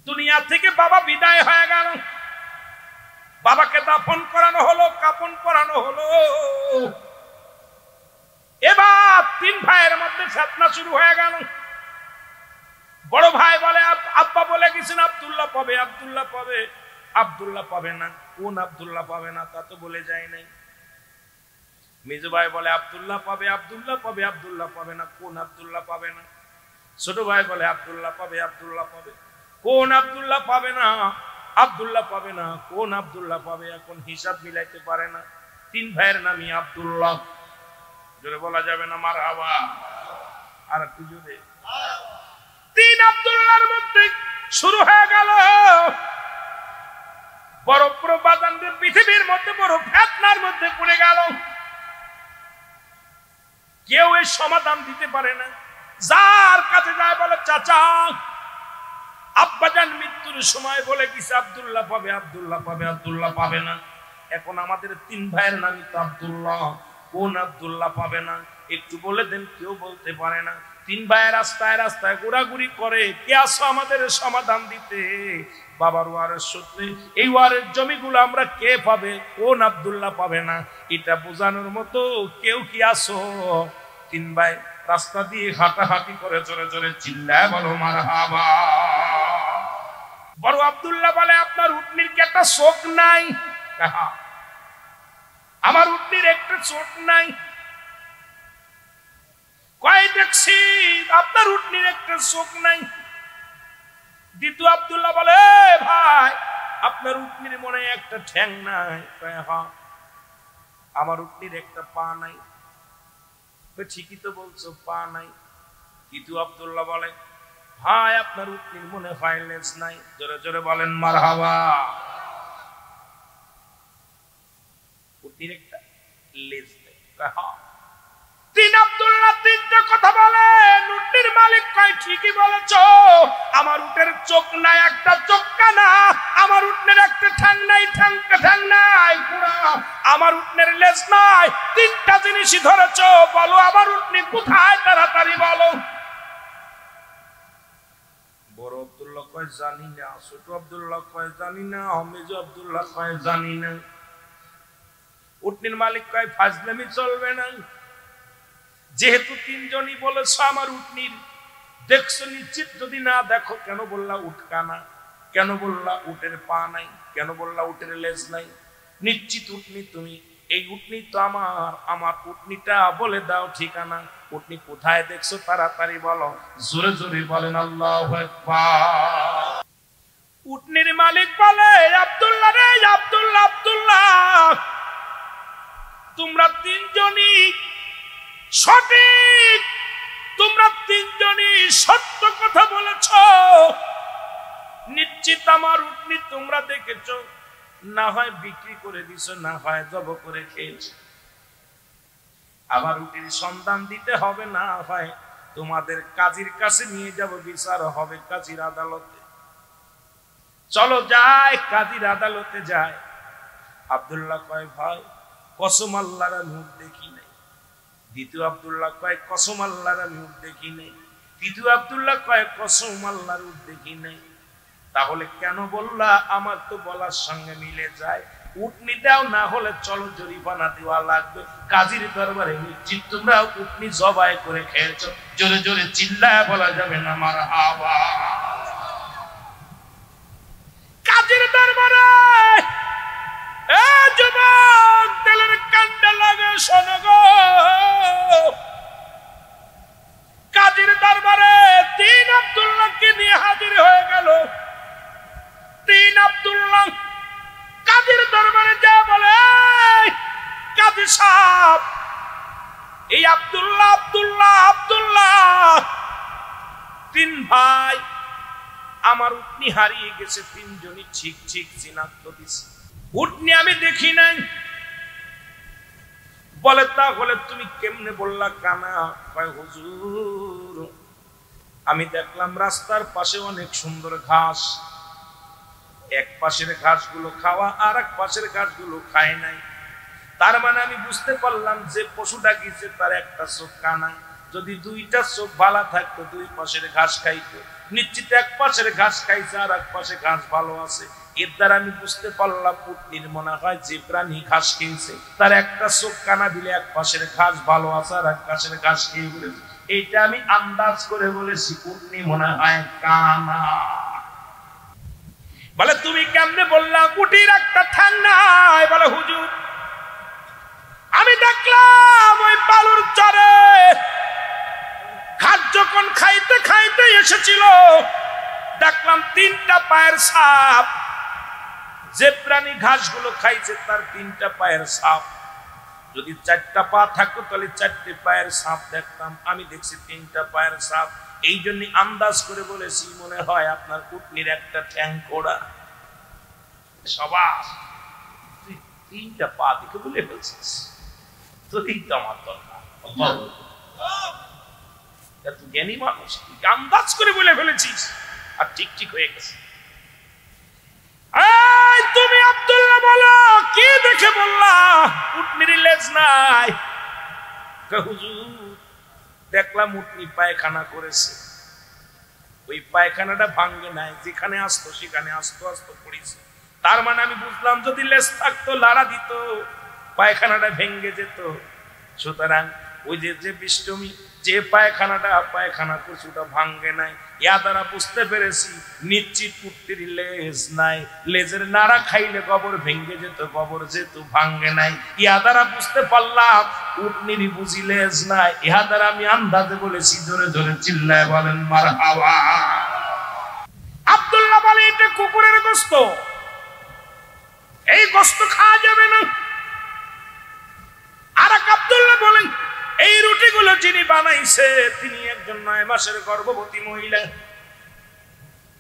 দুনিয়া থেকে বাবা বিদায় হয়ে গেল, বাবাকে দাফন করানো হলো, কাফন পরানো হলো। এবার তিন ভাইয়ের মধ্যে ফিতনা শুরু হয়ে গেল। বড় ভাই বলে আব্বা বলে গেছেন আব্দুল্লাহ পাবে, আব্দুল্লাহ পাবে। আব্দুল্লাহ পাবে না। কোন আব্দুল্লাহ পাবে না তা তো বলে যায় নাই। মেজো ভাই বলে আব্দুল্লাহ পাবে, আব্দুল্লাহ পাবে। আব্দুল্লাহ পাবে না। কোন আব্দুল্লাহ পাবে না? ছোট ভাই বলে আব্দুল্লাহ পাবে, আব্দুল্লাহ পাবে। কোন আব্দুল্লাহ পাবে না? আব্দুল্লাহ পাবে না। কোন আব্দুল্লাহ পাবে? এখন হিসাব মিলাইতে পারে না। তিন ভাইয়ের নামই আব্দুল্লাহ। জোরে বলা যাবে না মারহাবা? আর একটু জোরে। তিন আব্দুল্লাহর মধ্যে শুরু হয়ে গেল বড় প্রবাদনদের পৃথিবীর মধ্যে বড় ফিতনার মধ্যে পড়ে গেল। কেউ এর সমাধান দিতে পারে না। যার কাছে যায় বলে চাচা আব্বাজান মৃত্যুর সময় বলে কিছু আব্দুল্লাহ পাবে, আব্দুল্লাহ পাবে। আব্দুল্লাহ পাবে না। এখন আমাদের তিন ভাইয়ের নামই তো আব্দুল্লাহ। কোন আব্দুল্লাহ পাবে না? একটু বলে দেন। কেউ বলতে পারে না। তিন ভাইয়ের রাস্তায় রাস্তায় ঘোরাঘুরি করে, কে আসো আমাদের সমাধান দিতে? বাবার ওয়ারের সূত্রে এই ওয়ারের জমিগুলো আমরা কে পাবে? কোন আব্দুল্লাহ পাবে না? এটা বোঝানোর মতো কেউ কি আসো? তিন ভাই রাস্তা দিয়ে হাঁটাহাঁটি করে জোরে জোরে চিল্লায় বলো মারহাবা। বড় আব্দুল্লাহ বলে আপনার উটনির কি একটা চোখ নাই? আমার উটনির একটা চোখ নাই। কয় দেখছি আপনার উটনির একটা চোখ নাই। দ্বিতীয় আব্দুল্লাহ বলে ভাই আপনার উটনির মনে একটা ঠ্যাং নাই? হ্যাঁ। আমার উটনির একটা পা নাই। ঠিকই তো বলছো, পা নাই। তৃতীয় আব্দুল্লাহ বলে ভাই আপনার উটনির মনে হয় লেজ নাই। জোরে জোরে বলেন মারহাবা। উটনির একটা লেজ নেই। তিন আব্দুল্লাহ তিনটা কথা বলে। উটনির মালিক কয় ঠিকই বলেছো, আমার উটের চোখ নাই, একটা চোখ কানা। আমার উটনের একটা ঠ্যাং নাই, ঠ্যাং নাই পুরা। আমার উটনের লেজ নাই। তিনটা জিনিসই ধরেছো, বলো আমার উটনি কোথায়? তাড়াতাড়ি বলো। বড় আব্দুল্লাহ কয় জানি না। ছোট আব্দুল্লাহ কয় জানি না। মেজো আব্দুল্লাহ কয় জানি না। উটনির মালিক কয় ফাজলামি চলবে না। যেহেতু তিনজনই বলেছ আমার উটনির দেখছো নিশ্চিত, যদি না দেখো কেন বললা উট কানা? কেন বললা উটের পা নাই? কেন বললা উটের লেজ নাই? নিশ্চিত উটনি তুমি। এই উটনি তো আমার উটনিটা বলে দাও ঠিকানা। উটনি কোথায় দেখছো তাড়াতাড়ি বলো। জোরে জোরে বলেন আল্লাহু আকবার। উটনির মালিক বলে আব্দুল্লাহ রে, আব্দুল্লাহ আব্দুল্লাহ তোমরা তিনজনই সঠিক, তোমরা তিনজনই সত্য কথা বলেছ। নিশ্চিত আমার উটনি তোমরা দেখেছো, না হয় বিক্রি করে দিছো, না হয় জব করে খেয়েছো। আবার উটির সন্ধান দিতে হবে, না হয় তোমাদের কাজীর কাছে নিয়ে যাব, বিচার হবে কাজীর আদালতে। চলো যাই, কাজীর আদালতে যায়। আব্দুল্লাহ কয় ভাই কসম আল্লাহর আমি উট দেখি নাই। দ্বিতীয় আব্দুল্লাহ কয় কসম আল্লাহর আমি উট দেখি নাই। তৃতীয় আব্দুল্লাহ কয় কসম আল্লাহর উট দেখি নাই। তাহলে কেন বললা? আমার তো বলার সঙ্গে মিলে যায়। উটনি দাও, না হলে চলো জরিমানা দেওয়া লাগবে। কাজীর দরবারে নিশ্চিত তোমরা উটনি জবাই করে খেয়েছো। জোরে জোরে চিল্লায় বলা যাবে না মারহাবা। কাজীর দরবারে যুবক তেলের কান্ডা লাগে শোনো গো। কাজীর দরবারে তিন আব্দুল্লাহকে নিয়ে হাজির হয়ে গেল। তিন আব্দুল্লাহ কাজীর দরবারে যা বলে কাজী সাহেব, এই আব্দুল্লাহ আব্দুল্লাহ আব্দুল্লাহ তিন ভাই আমার উটনি হারিয়ে গেছে। তিনজনই ঠিক ঠিক চিনাক্ত দিছে। উটনি আমি দেখি নাই। বলে তাহলে তুমি কেমনে বললা কানা? কয় হুজুর আমি দেখলাম রাস্তার পাশে অনেক সুন্দর ঘাস, এক পাশের ঘাসগুলো খাওয়া আর এক পাশের ঘাসগুলো খায় নাই। তার মানে আমি বুঝতে পারলাম যে পশুটা গেছে তার একটা চোখ কানা। যদি দুইটা চোখ ভালো থাকতো দুই পাশের ঘাস খাইতো, নিশ্চিত এক পাশের ঘাস খাইছে আর এক পাশে ঘাস ভালো আছে। এর দ্বারা আমি বুঝতে পারলাম উটনির মনে হয় যে প্রাণী ঘাস খেয়েছে তার একটা চোখ কানা দিলে এক পাশের ঘাস ভালো আছে আর এক পাশের ঘাস খেয়ে বলেছে। এইটা আমি আন্দাজ করে বলেছি উটনি মনে হয় কানা। বলে তুমি কেমনে বললা উটির একটা ঠ্যাং নাই? বলে হুজুর আমি দেখলাম ওই বালুর চরে ঘাস যখন খাইতে খাইতে এসেছিল দেখলাম 3টা পায়ের ছাপ। যে প্রাণী ঘাসগুলো খাইছে তার 3টা পায়ের ছাপ। যদি 4টা পা থাকতো তাহলে 4টে পায়ের ছাপ দেখতাম। আমি দেখছি 3টা পায়ের ছাপ। এই জন্য আন্দাজ করে বলেছি মনে হয় আপনার উটনির একটা ঠ্যাং খোড়া। সবাস 3টা পা দেখে বলে ফেলছিস তো 3টা আমার দরকার। এত জ্ঞানী মানুষ, আন্দাজ করে বলে ফেলেছিস আর ঠিক ঠিক হয়ে গেছে। তুমি আব্দুল্লাহ বলো কি দেখে বললা উটনির লেজ নাই? হুজুর দেখলাম উটনি পায়খানা করেছে, ওই পায়খানাটা ভাঙ্গে নাই, যেখানে আসতো সেখানে আস্তে আস্তে পড়েছে। তার মানে আমি বুঝলাম যদি লেজ থাকতো লাড়া দিত পায়খানাটা ভেঙ্গে যেত। সুতরাং ওই যে বিষ্টমী যে পায়খানা কিছুটা ভাঙ্গে নাই, ইয়া দ্বারা বুঝতে পেরেছি নিশ্চিত উটনির লেজ নাই। লেজের নাড়া খাইলে গোবর ভেঙ্গে যেত, গোবর যেহেতু ভাঙ্গে নাই, ইয়া দ্বারা বুঝতে পারলাম উটনির বুঝি লেজ নাই। ইহা দ্বারা আমি আন্দাজে বলেছি। জোরে জোরে চিল্লায় বলেন মারহাবা। আব্দুল্লাহ বলে এটা কুকুরের গোশত, এই গোশত খাওয়া যাবে না। আর আব্দুল্লাহ বলেন এই রুটিগুলো যিনি বানাইছে তিনি একজন 9 মাসের গর্ভবতী মহিলা।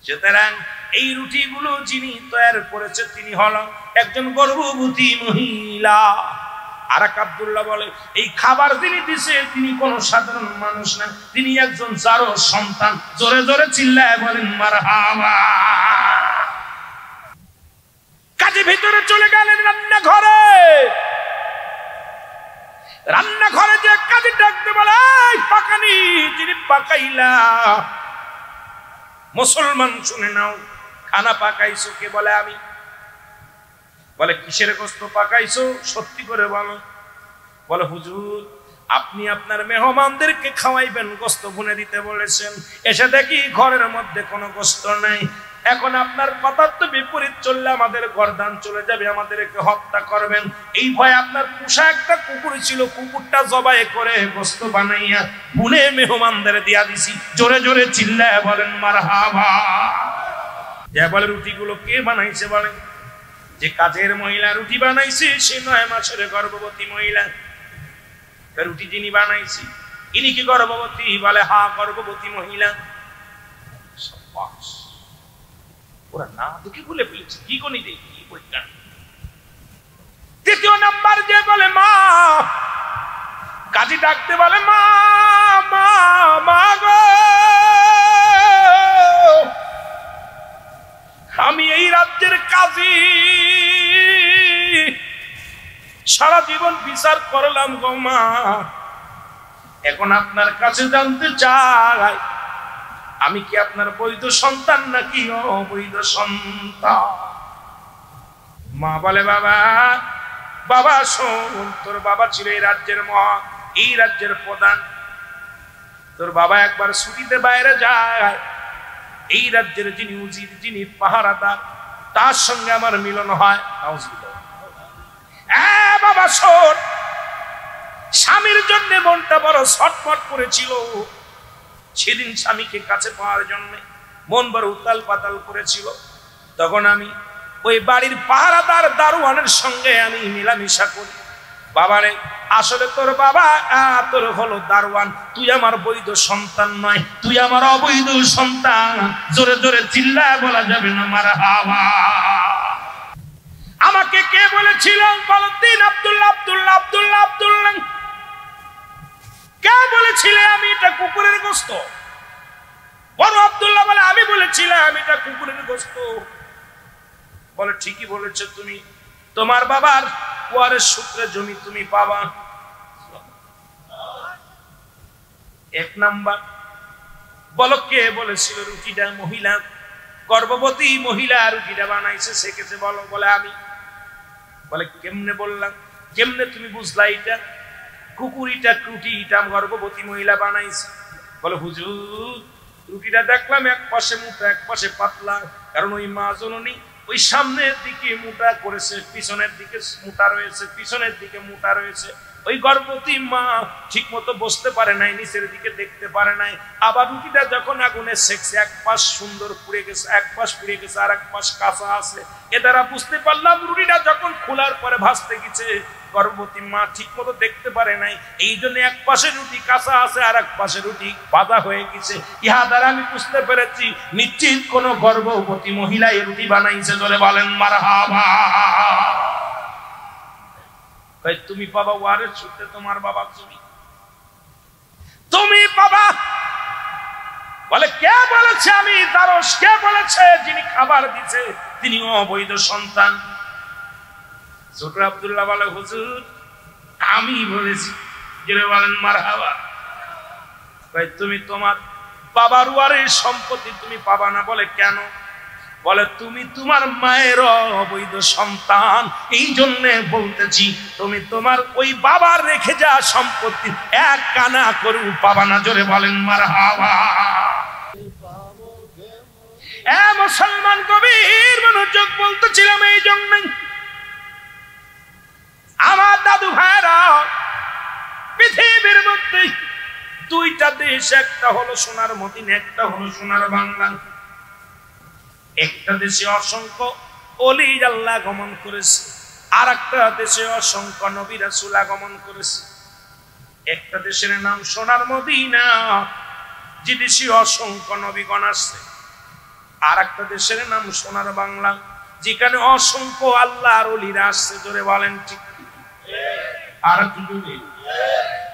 সুতরাং এই রুটিগুলো যিনি তৈরি করেছে তিনি হলো একজন গর্ভবতী মহিলা। আর আব্দুল্লাহ বলে এই খাবার যিনি দিছে তিনি কোন সাধারণ মানুষ না, তিনি একজন যারো সন্তান। জোরে জোরে চিল্লায় বলেন মারহাবা। কাজে ভিতরে চলে গেলেন রান্নাঘরে। রান্নাঘরে যে কাজে ডাকতে বলে পাকানি যিনি পাকাইলা মুসলমান শুনে নাও, খানা পাকাইছো কে? বলে আমি। বলে কিসের গোশত পাকাইছো? সত্যি করে বলো। বলে হুজুর আপনি আপনার মেহমানদেরকে খাওয়াইবেন, গোশত ভুনে দিতে বলেছেন, এসে দেখি ঘরের মধ্যে কোনো গোশত নাই। এখন আপনার কথার তো বিপরীত চললে আমাদের গর্দান চলে যাবে, আমাদেরকে হত্যা করবেন। এই ভয়ে আপনার পোষা একটা কুকুর ছিল, কুকুরটা জবাই করে গোশত বানাইয়া ভুনে মেহমানদের দিয়া দিছি। জোরে জোরে চিল্লায় বলেন মারহাবা। যে বলে রুটিগুলো কে বানাইছে? বলে যে কাজের মহিলা রুটি বানাইছে সে 9 মাসের গর্ভবতী মহিলা। রুটি যিনি বানাইছি ইনি কি গর্ভবতী? বলে হ্যাঁ গর্ভবতী মহিলা। ওরা না দেখে বলে ফেলেছে কি গণিতে কি বৈজ্ঞান। দ্বিতীয় নাম্বার যে বলে মা, কাজী ডাকতে বলে মা মা মা গো, আমি এই রাজ্যের কাজী, সারা জীবন বিচার করলাম গো মা, এখন আপনার কাছে জানতে চাই আমি কি আপনার বৈধ সন্তান নাকি অবৈধ সন্তান? মা বলে বাবা বাবা শোন, তোর বাবা ছিল এই রাজ্যের প্রধান। তোর বাবা একবার ছুটিতে বাইরে যায়, এই রাজ্যের যিনি উজির, যিনি পাহারাদার, তার সঙ্গে আমার মিলন হয়। বাবা শোন, স্বামীর জন্য মনটা বড় ছটফট করেছিল। সেদিন স্বামীকে কাছে পাওয়ার জন্য মন বড় উতাল পাতাল করেছিল। তখন আমি ওই বাড়ির পাহারাদার দারোয়ানের সঙ্গে আমি মিলামিশা করি। বাবারে আসলে তোর বাবা তোর হলো দারোয়ান, তুই আমার বৈধ সন্তান নয়, তুই আমার অবৈধ সন্তান। জোরে জোরে চিল্লায় বলা যাবে না মারহাবা। আমাকে কে বলেছিল? বলো তিন আব্দুল্লাহ আব্দুল্লাহ আব্দুল্লাহ আব্দুল্লাহ। কে বলেছিলে আমি এটা কুকুরের গোশত? বড় আব্দুল্লাহ বলে আমি বলেছিলাম এটা কুকুরের গোশত। বলে ঠিকই বলেছো তুমি, তোমার বাবার ওয়ারিশ সূত্রে জমি তুমি পাবা। 1 নাম্বার বলো কে বলেছিল রুটিটা? মহিলা, গর্ভবতী মহিলা রুটিটা বানাইছে, সেকেছে। বলো। বলে আমি। বলে কেমনে বললাম? কেমনে তুমি বুঝলা এটা কুকুরিটা রুটিটা গর্ভবতী মহিলা বানাইছে? বলে হুজুর রুটিটা দেখলাম এক পাশে মোটা এক পাশে পাতলা, কারণ ওই মা জননী ওই সামনের দিকে মোটা করেছে, পিছনের দিকে মোটা রয়েছে, পিছনের দিকে মোটা রয়েছে। ওই গর্ভবতী মা ঠিক মতো বসতে পারে নাই, নিচের দিকে দেখতে পারে নাই। আবার রুটিটা যখন আগুনে সেকছে, এক পাশ সুন্দর পুড়ে গেছে, এক পাশ পুড়ে গেছে, আর এক পাশ কাঁচা আছে। এ দ্বারা বুঝতে পারলাম রুটিটা যখন খোলার পরে ভাসতে গেছে, গর্ভবতী মা ঠিক মতো দেখতে পারে নাই, এই জন্য এক পাশে রুটি কাঁচা আছে, আর এক পাশে রুটি ভাজা হয়ে গেছে। ইহা দ্বারা আমি বুঝতে পেরেছি নিশ্চিত কোন গর্ভবতী মহিলা এই রুটি বানাইছে। ধরে বলেন মারহাবা। তুমি বাবা ওয়ারের ছুটতে, তোমার বাবা তুমি বাবা। বলে কে বলেছে আমি দারস? কে বলেছে? যিনি খাবার দিছে তিনি অবৈধ সন্তান। ছোট আব্দুল্লাহ বলে হুজুর আমি বলেছি। জেনে বলেন মারহাবা। তুমি তোমার বাবার ওয়ারের সম্পত্তি তুমি পাবা না। বলে কেন? বলে তুমি তোমার মায়ের অবৈধ সন্তান, এই জন্য বলতেছি তুমি তোমার ওই বাবার রেখে যা সম্পত্তি এক কানা করে পাবা না। জোরে বলেন মারহাবা। মুসলমান গভীর মনোযোগ বলতেছিলাম এই জন্য আমার দাদু ভাইরা, পৃথিবীর মধ্যে দুইটা দেশ, একটা হলো সোনার মদিনা, একটা হলো সোনার বাংলা। একটা দেশে অসংখ্য ওলি আল্লাহ আগমন করেছে, আর একটা দেশে অসংখ্য নবী রাসূল আগমন করেছে। একটা দেশের নাম সোনার মদিনা, যে দেশে অসংখ্য নবীগণ আসছে। আর একটা দেশের নাম সোনার বাংলা, যেখানে অসংখ্য আল্লাহর ওলিরা আসছে। জোরে বলেন ঠিক? আর কি বলি?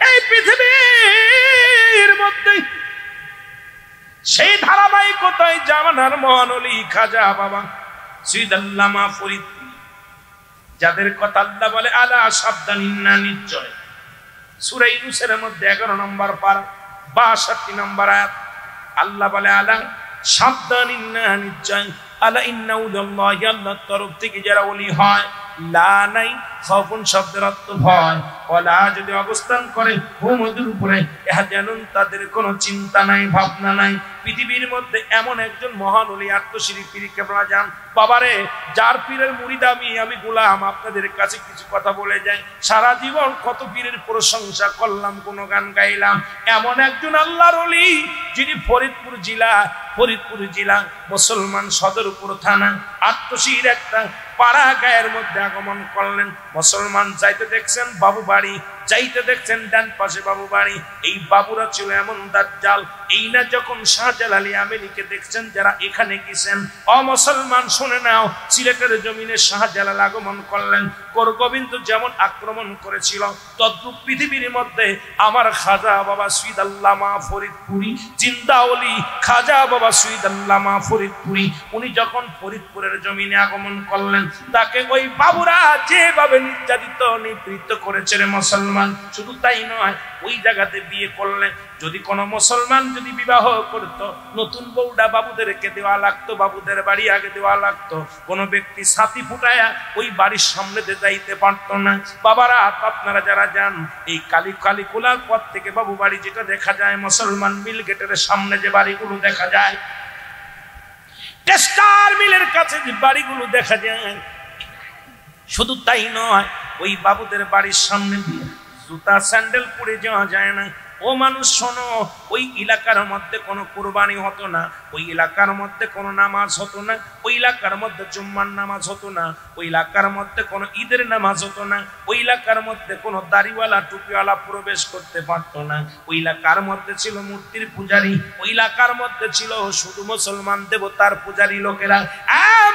এই পৃথিবীর মধ্যে সেই ধারাবাহিকতায় জামানার মহান ওলি খাজা বাবা সৈয়দ আল্লামা ফরিদ, যাদের কথা আল্লাহ বলে আলা সাবধান, ইন্না নিশ্চয়। সূরা ইউনূসের মধ্যে 11 নম্বর পারা 62 নম্বর আয়াত আল্লাহ বলে আলা সাবধান, ইন্না নিশ্চয়, আলা ইন্না উল্লাহি, আল্লাহর তরফ থেকে যারা ওলি হয়, লা নাই খাউফুন শব্দের অর্থ ভয়, ওয়ালা যদি অবস্থান করে হুমদের উপরে ইহজানুন তাদের কোনো চিন্তা নাই, ভাবনা নাই। পৃথিবীর মধ্যে এমন একজন মহান ওলি আত্মশরী পীর কেবলা যান বাবারে, যার পীরের মুরিদ আমি গোলাম। আপনাদের কাছে কিছু কথা বলে যাই, সারা জীবন কত পীরের প্রশংসা করলাম, গুণগান গাইলাম। এমন একজন আল্লাহর ওলি যিনি ফরিদপুর জেলা মুসলমান সদরপুর থানা আত্মশীর একটা পাড়া গায়ের মধ্যে আগমন করলেন। মুসলমান যাইতে দেখছেন বাবু বাড়ি, যাইতে দেখছেন ডান পাশে বাবু বাড়ি। এই বাবুরা ছিল এমন দাজ্জাল, এই না যখন শাহজালালি আমেরিকে দেখছেন যারা এখানে গেছেন, অমুসলমান শুনে নাও, সিলেটের জমিনে শাহজালাল আগমন করলেন। করগোবিন্দ যেমন আক্রমণ করেছিল, তদ্রূপ পৃথিবীর মধ্যে আমার খাজা বাবা সৈয়দ আল্লামা ফরিদপুরি, জিন্দা ওলি খাজা বাবা সৈয়দ আল্লামা ফরিদপুরি, উনি যখন ফরিদপুরের জমিনে আগমন করলেন, তাকে ওই বাবুরা যেভাবে নির্যাতিত নিপীড়িত করেছে রে মুসলমান। শুধু তাই নয়, ওই জায়গাতে বিয়ে করলেন। যদি কোনো মুসলমান যদি বিবাহ করত, নতুন বউটা বাবুদেরকে দেওয়া লাগতো, বাবুদের বাড়ি আগে দেওয়া লাগতো। কোনো ব্যক্তি ছাতি ফুটায়া ওই বাড়ির সামনে যাইতে পারতো না। বাবারা আপনারা যারা যান এই কালীকুলার পর থেকে বাবু বাড়ি যেটা দেখা যায়, মুসলমান মিল গেটের সামনে যে বাড়িগুলো দেখা যায়, টেস্টার মিলের কাছে যে বাড়িগুলো দেখা যায়, শুধু তাই নয়, ওই বাবুদের বাড়ির সামনে দিয়ে জুতা স্যান্ডেল পরে যাওয়া যায় না। ও মানুষ শোনো, ওই এলাকার মধ্যে কোনো কুরবানি হতো না, ওই এলাকার মধ্যে কোনো নামাজ হতো না, ওই এলাকার মধ্যে জুম্মার নামাজ হতো না, ওই এলাকার মধ্যে কোনো ঈদের নামাজ হতো না, ওই এলাকার মধ্যে কোনো দাড়িওয়ালা টুপিওয়ালা প্রবেশ করতে পারতো না। ওই এলাকার মধ্যে ছিল মূর্তির পূজারী, ওই এলাকার মধ্যে ছিল শুধু মুসলমান দেবতার পূজারী লোকেরা।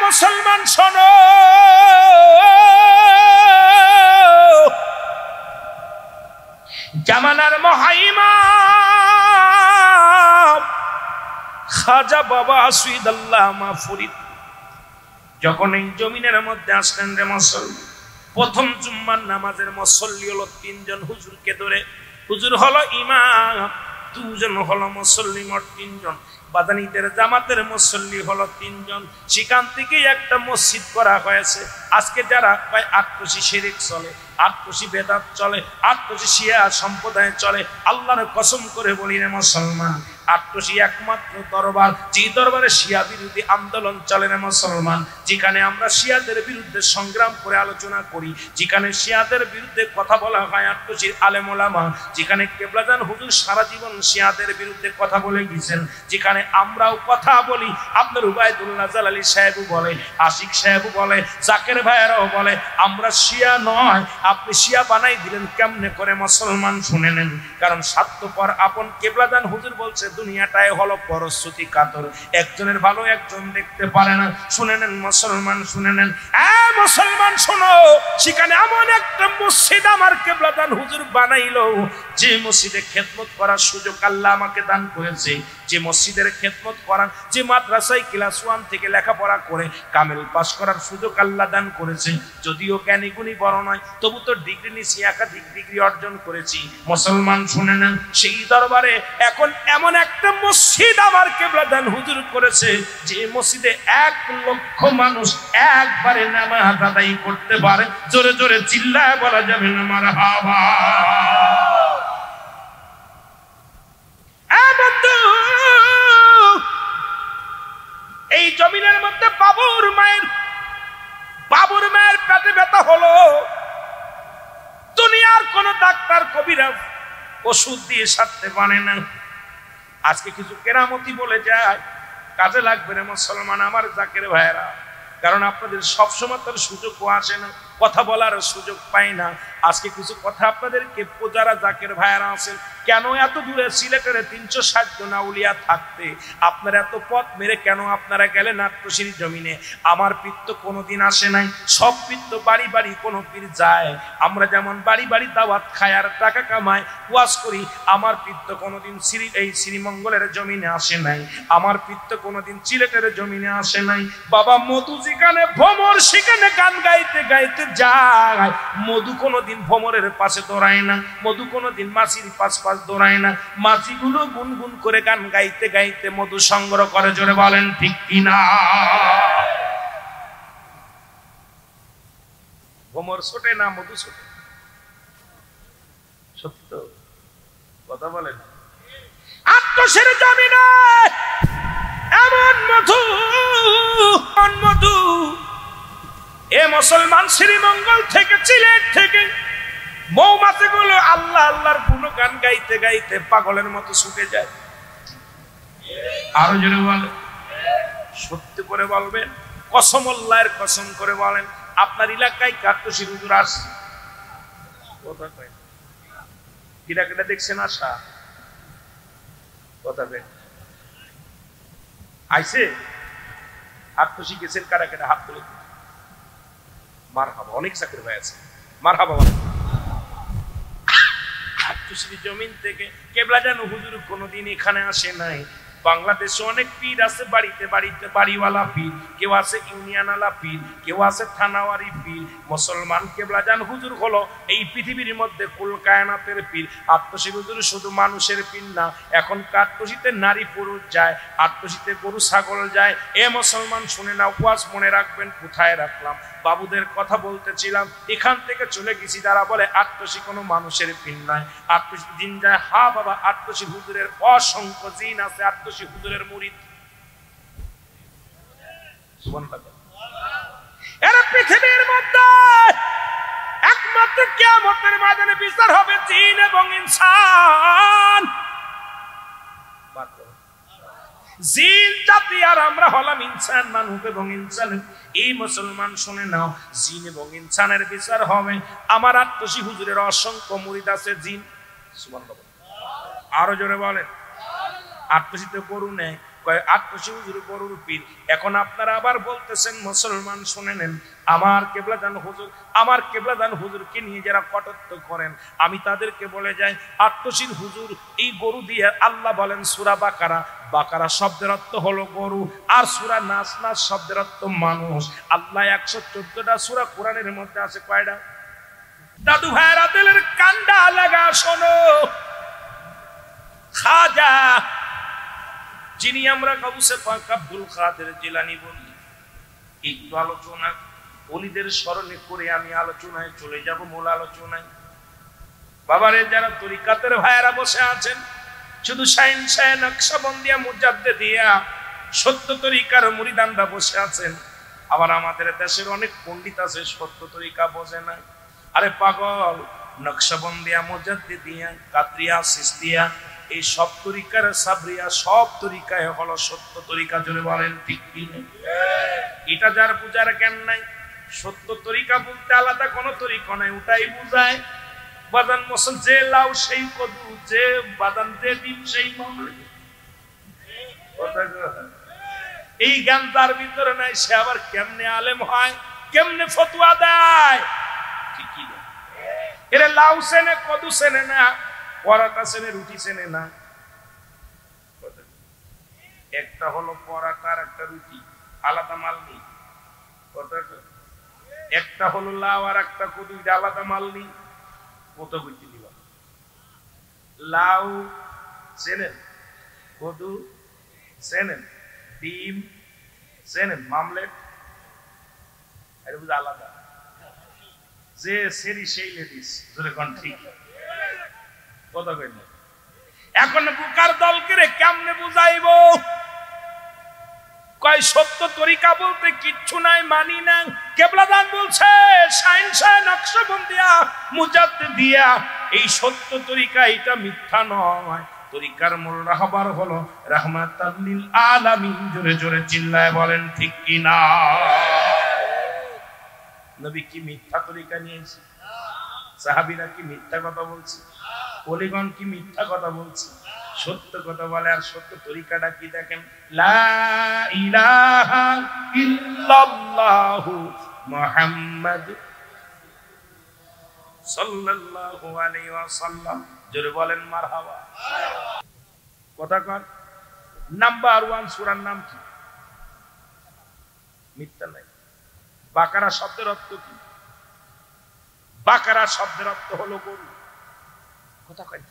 মুসলমান শোনো, জামানার মহাইমাম খাজা বাবা সৈয়দ আল্লামা ফরিদ যখন এই জমিনের মধ্যে আসলেন রে মুসলমান, প্রথম জুম্মার নামাজের মুসল্লি হলো 3 জন হুজুরকে ধরে। হুজুর হলো ইমাম, দুজন হলো মুসল্লি, মোট 3 জন। বাদানীদের জামাতের মুসল্লি হলো 3 জন। সেখান থেকে একটা মসজিদ করা হয়েছে। আজকে যারা কয় আটকশি শিরিক চলে, আটকশি বেদাত চলে, আটকশি শিয়া সম্প্রদায় চলে, আল্লাহর কসম করে বলি রে মুসলমান, আটকশি একমাত্র দরবার যে দরবারে শিয়া বিরোধী আন্দোলন চলে রে মুসলমান, যেখানে আমরা শিয়াদের বিরুদ্ধে সংগ্রাম করে আলোচনা করি, যেখানে শিয়াদের বিরুদ্ধে কথা বলা হয় আটকশির আলেম ওলামা, যেখানে কেবলাজান হুজুর সারা জীবন শিয়াদের বিরুদ্ধে কথা বলে গেছেন, যেখানে আমরাও কথা বলি। আপনার উবাইদুল্লাহ জালালি সাহেবও বলে, আশিক সাহেবও বলে, জাকের ভাইয়েরাও বলে আমরা শিয়া নয়। আপনি শিয়া বানাই দিলেন কেমনে করে মুসলমান? শুনে নেন। কারণ স্বার্থপর আপন কেবলাদান হুজুর বলছে দুনিয়াটাই হলো পরশ্রুতি কাতর, একজনের ভালো একজন দেখতে পারে না। শুনে নেন মুসলমান, শুনে নেন। মুসলমান শোনো, সেখানে এমন একটা মসজিদ আমার কেবলাদান হুজুর বানাইলো, যে মসজিদে খেদমত করার সুযোগ আল্লাহ আমাকে দান করেছে, যে মসজিদের খেদমত করার, যে মাদ্রাসায় ক্লাস 1 থেকে লেখাপড়া করে কামেল পাস করার সুযোগ আল্লাহ দান করেছে। যদিও জ্ঞানী গুণী বড় নয়, তবু তো ডিগ্রি নিয়েছি, একাধিক ডিগ্রি অর্জন করেছি। মুসলমান শুনে নেন, সেই দরবারে এখন এমন একটা মসজিদ আমার কেবলাদান হুজুর করেছে, যে মসজিদে 1 লক্ষ মানুষ একবারে নামাজ আদায় করতে পারে। জোরে জোরে চিল্লায় বলা যাবে না মারহাবা। এই জমিনের মধ্যে বাবুর মায়ের পেটে ব্যথা হলো, দুনিয়ার কোন ডাক্তার কবিরাজ ওষুধ দিয়ে সারতে পারে না। আজকে কিছু কেরামতি বলে যায়, কাজে লাগবে না মুসলমান আমার জাকের ভাইয়েরা। কারণ আপনাদের সবসময় তার সুযোগও আসে না, কথা বলার সুযোগ পাই না। আজকে কিছু কথা আপনাদেরকে যারা জাকের ভাইয়েরা আছেন, কেন এত দূরে সিলেটের 360 জন আউলিয়া থাকতে আপনারা এত পথ মেরে কেন আপনারা গেলেন আটকশির জমিনে? আমার পীর তো কোনোদিন আসে নাই। সব পীর তো বাড়ি বাড়ি কোনো পীর যায়। আমরা যেমন বাড়ি বাড়ি দাওয়াত খাই আর টাকা কামাই, ওয়াজ করি, আমার পীর তো কোনোদিন এই শ্রীমঙ্গলের জমিনে আসে নাই। আমার পীর তো কোনোদিন সিলেটের জমিনে আসে নাই। বাবা মধু যেখানে ভ্রমর, সেখানে গান গাইতে গাইতে যায়। মধু কোনোদিন ভ্রমরের পাশে দৌড়ায় না, মধু কোনোদিন মাছির পাশ দৌড়ায় না। মাছিগুলো গুনগুন করে গান গাইতে গাইতে মধু সংগ্রহ করে। জোরে বলেন ঠিক কিনা? ভ্রমর ছোটে না, মধু ছোটে। সত্য কথা বলেন। আটকশির জমিনে এমন মধু, মধু এ মুসলমান শ্রীমঙ্গল থেকে, সিলেট থেকে মৌমাছিগুলো আল্লাহ আল্লাহর গুণগান গাইতে গাইতে পাগলের মতো ছুটে যায়। আরো জোরে বলেন, সত্যি করে বলবেন, কসম আল্লাহর কসম করে বলেন, আপনার এলাকায় কাটকশির হুজুর আসছে? কথা কয় কিরা কিরা দেখছেন? আসা কথা কয় আইছে? আটকশি গেছেন কারা কেটে? হাত তুলে মারহাবা। অনেক চাকরি ভাই আছে, মারহাবা। আটকশির জমিন থেকে কেবলাজান হুজুর কোনোদিন এখানে আসে নাই। বাংলাদেশে অনেক পীর আছে, বাড়িতে বাড়িতে বাড়িওয়ালা পীর, কেউ আছে ইউনিয়নওয়ালা পীর, কেউ আছে থানাওয়ারি পীর। মুসলমান কেবলাজান হুজুর হলো এই পৃথিবীর মধ্যে কুল কায়নাতের পীর। আটকশি হুজুর শুধু মানুষের পীর না, এখন আটকশিতে নারী পুরুষ যায়, আটকশিতে গরু ছাগল যায়। এ মুসলমান শুনে না, ওয়াজ মনে রাখবেন। কোথায় রাখলাম? বাবুদের কথা বলতেছিলাম, এখান থেকে চলে গেছি। যারা বলে আটকশি কোনো মানুষের পীর নয়, আটকশি জিন যায়। হা বাবা, আটকশি হুজুরের অসংখ্য জিন আছে, আটকশি হুজুরের মুরিদ। এরা পৃথিবীর মধ্যে একমাত্র কিয়ামতের ময়দানে বিচার হবে জিন এবং ইনসান। জিন জাতি আর আমরা হলাম ইনসান, মানব এবং ইনসান। এই মুসলমান শুনে নাও, জিন এবং ইনসানের বিচার হবে। আমার আটকশি হুজুরের অসংখ্য মুরিদ আছে জিন। সুবহানাল্লাহ। আরো জোরে বলেন। আটকশিতে গরু নেয়, আটকশি হুজুর গরুর পীর। এখন আপনারা আবার বলতেছেন মুসলমান শুনে নেন, আমার কেবলাদান হুজুর, আমার কেবলাদান হুজুরকে নিয়ে যারা কটাক্ষ করেন, আমি তাদেরকে বলে যাই, আটকশির হুজুর এই গরু দিয়ে আল্লাহ বলেন সূরা বাকারা, বাকারা শব্দের অর্থ হলো গরু, আর সূরা নাস, নাস শব্দের অর্থ মানুষ। আল্লাহ 114টা সূরা কোরআনের মধ্যে আছে। কয়টা? দাদু ভাইরা দিলের কান্ডা লাগা শোনো, খাজা, যিনি আমরা গাউসে পাক আব্দুল কাদের জিলানী বলি। একটু আলোচনা ওলিদের স্মরণে করে আমি আলোচনায় চলে যাব, মূল আলোচনায়। বাবারে, যারা তরিকাতের ভাইয়েরা বসে আছেন, শুধু শাইন শাহ নকশবন্দিয়া মুজাদ্দিদিয়া সত্য তরিকার মুরিদানরা বসে আছেন। আবার আমাদের দেশের অনেক পণ্ডিত আছে সত্য তরিকা বোঝে না। আরে পাগল, নকশবন্দিয়া মুজাদ্দিদিয়া কাদরিয়া সিস্তিয়া এই সব তরিকার সাবরিয়া সব তরিকায় হলো সত্য তরিকা। জোরে বলেন ঠিক কি? এটা যার বুঝার জ্ঞান নাই, সত্য তরিকা বলতে আলাদা কোন তরিকা নাই, ওটাই বুঝায় বাদান মসল যে লাউ সেই কদু, যে বাদান যে ডিম সেই মামলে। এই জ্ঞান তার ভিতরে নাই, সে আবার কেমনে আলেম হয়, কেমনে ফতোয়া দেয়? ঠিকই না। এরা লাউ সেনে কদু সেনে না, পরাটা সেনে রুটি সেনে না। একটা হলো পরাটা আর একটা রুটি, আলাদা মাল নেই। একটা হলো লাউ আর একটা কদু, আলাদা মাল নেই। কত বুঝতে দিবা? লাউ চেনেন, কদু চেনেন, ডিম চেনেন, মামলেট আলাদা। যে সেরি সেই লেডিস, ঠিক কথা কই না। এখন বুকার দলকে রে কেমনে বুঝাইব? কয় সত্য তরিকা বলতে কিচ্ছু নাই, মানি না। কেবলাদান বলছে শাইন শাহ নকশবন্দিয়া মুজাদ্দিদিয়া এই সত্য তরিকা, এটা মিথ্যা নয়। তরিকার মূল রাহবার হলো রাহমাতাল লিল আলামিন। জোরে জোরে চিল্লায় বলেন ঠিক কি না? নবী কি মিথ্যা তরিকা নিয়েছে? সাহাবীরা কি মিথ্যা কথা বলছে? ওলিগণ কি মিথ্যা কথা বলছে? সত্য কথা বলে। আর সত্য তরিকাটা কি দেখেন, লা ইলাহা ইল্লাল্লাহু মুহাম্মাদ সাল্লাল্লাহু আলাইহি ওয়াসাল্লাম। জোরে বলেন মারহাবা। কথা কর। নাম্বার 1 সূরার নাম কি? মিথ্যা নাই। বাকারা শব্দের অর্থ কি? বাকারা শব্দের অর্থ হলো গরু। কথা কয় না,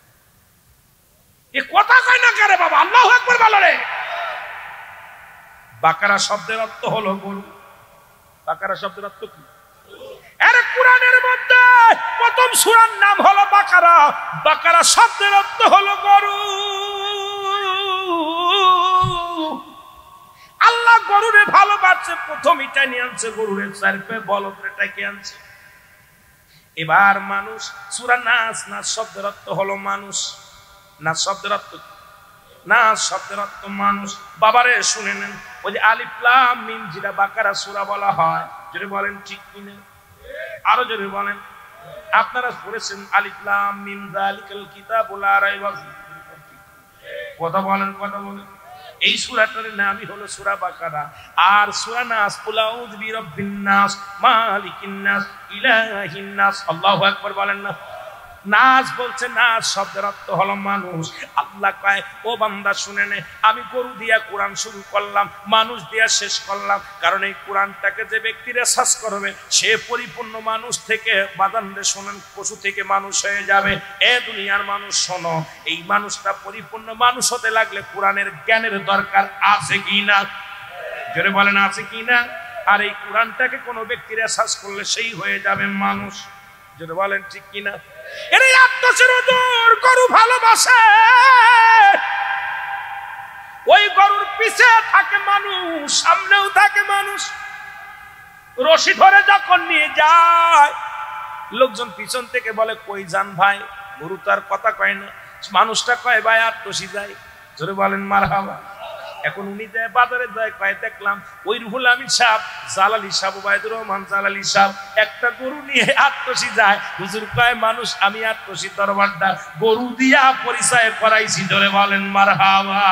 এ কথা কয় না কারে বাবা? আল্লাহু আকবার বলো রে। বাকারা শব্দের অর্থ হলো গরু। বাকারা শব্দের অর্থ কি? আরে কোরআনের মধ্যে প্রথম সূরার নাম হলো বাকারা। বাকারা শব্দের অর্থ হলো গরু। আল্লাহ গরুরে ভালোবাসছে, প্রথম এটা নিয়ে আনছে গরুরে, চারপে বলদটা কে আনছে। এবার মানুষ, সূরা নাস, নাস শব্দের অর্থ হলো মানুষ। নাস শব্দের অর্থ, নাস শব্দের অর্থ মানুষ। বাবারে শুনে নেন, ওই যে আলিফ লাম মিম যেটা বাকারা সূরা বলা হয়, জোরে বলেন ঠিক কিনা? আরো জোরে বলেন। আপনারা পড়েছেন আলিফ লাম মিম যালিকাল কিতাবু লা রাইবা ফীহি। কথা বলেন, কথা বলেন। এই সূরাটার নামই হলো সূরা বাকারা। আর সূরা নাস, কুল আউযু বিরাব্বিন নাস মালিকিন নাস ইলাহিন নাস। আল্লাহু আকবার বলেন না। নাস বলছে, নাস শব্দের অর্থ হলো মানুষ। আল্লাহ কয়, ও বান্দা শুনে নে, আমি গরু দিয়া কোরআন শুরু করলাম, মানুষ দিয়া শেষ করলাম। কারণ এই কোরআনটাকে যে ব্যক্তি রিসার্চ করবে, সে পরিপূর্ণ মানুষ থেকে, বাদানরে শোনেন, পশু থেকে মানুষ হয়ে যাবে। এ দুনিয়ার মানুষ শোনো, এই মানুষটা পরিপূর্ণ মানুষ হতে লাগলে কোরআনের জ্ঞানের দরকার আছে কি না? জোরে বলেন আছে কি না? আর এই কোরআনটাকে কোনো ব্যক্তি রিসার্চ করলে সেই হয়ে যাবে মানুষ। জোরে বলেন ঠিক কিনা? এর আত্মসের ওজোর গরু ভালোবাসে, ওই গরুর পিছে থাকে মানুষ, সামনেও থাকে মানুষ। রশি ধরে যখন নিয়ে যায়, লোকজন পিছন থেকে বলে কই যান ভাই? গরু তার কথা কয় না, মানুষটা কয় ভাই আত্মসি যায়। জোরে বলেন মারহাবা। এখন উনি যায় বাজারে যায়, কয় দেখলাম ওই রুহুল আমিন সাহেব, জালালি সাহেব, ওবায়দুর রহমান জালালি সাহেব একটা গরু নিয়ে আত্মসি যায়। হুজুর কয় মানুষ, আমি আত্মসি দরবারটা গরু দিয়া পরিচয় করাইছি। জোরে বলেন মারহাবা।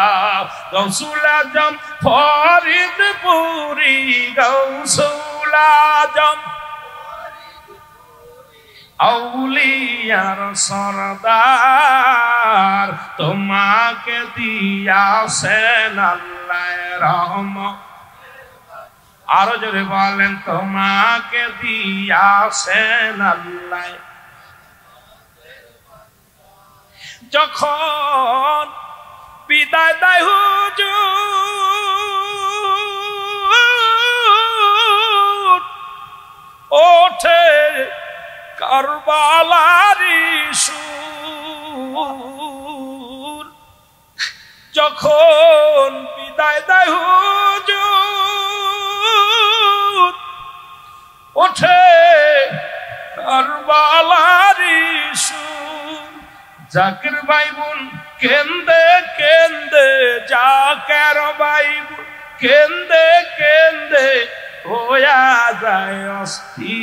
গাউসুল আজম ফরিদপুরি, গাউসুল আজম আউলিয়ার সরদার, তোমাকে দিয়াছেন আল্লাহ রহমত। আরো জোরে বলেন, তোমাকে দিয়াছেন আল্লাহ। যখন বিদায় দেয় হুজুর ওঠে কারবালারি সুর, যখন বিদায় দেয় হুজুর ওঠে কারবালারি সুর। জাকির ভাই বোন কেন্দে কেন্দে, জাকের ভাই বোন কেন্দে কেন্দে হইয়া যায় অস্থির।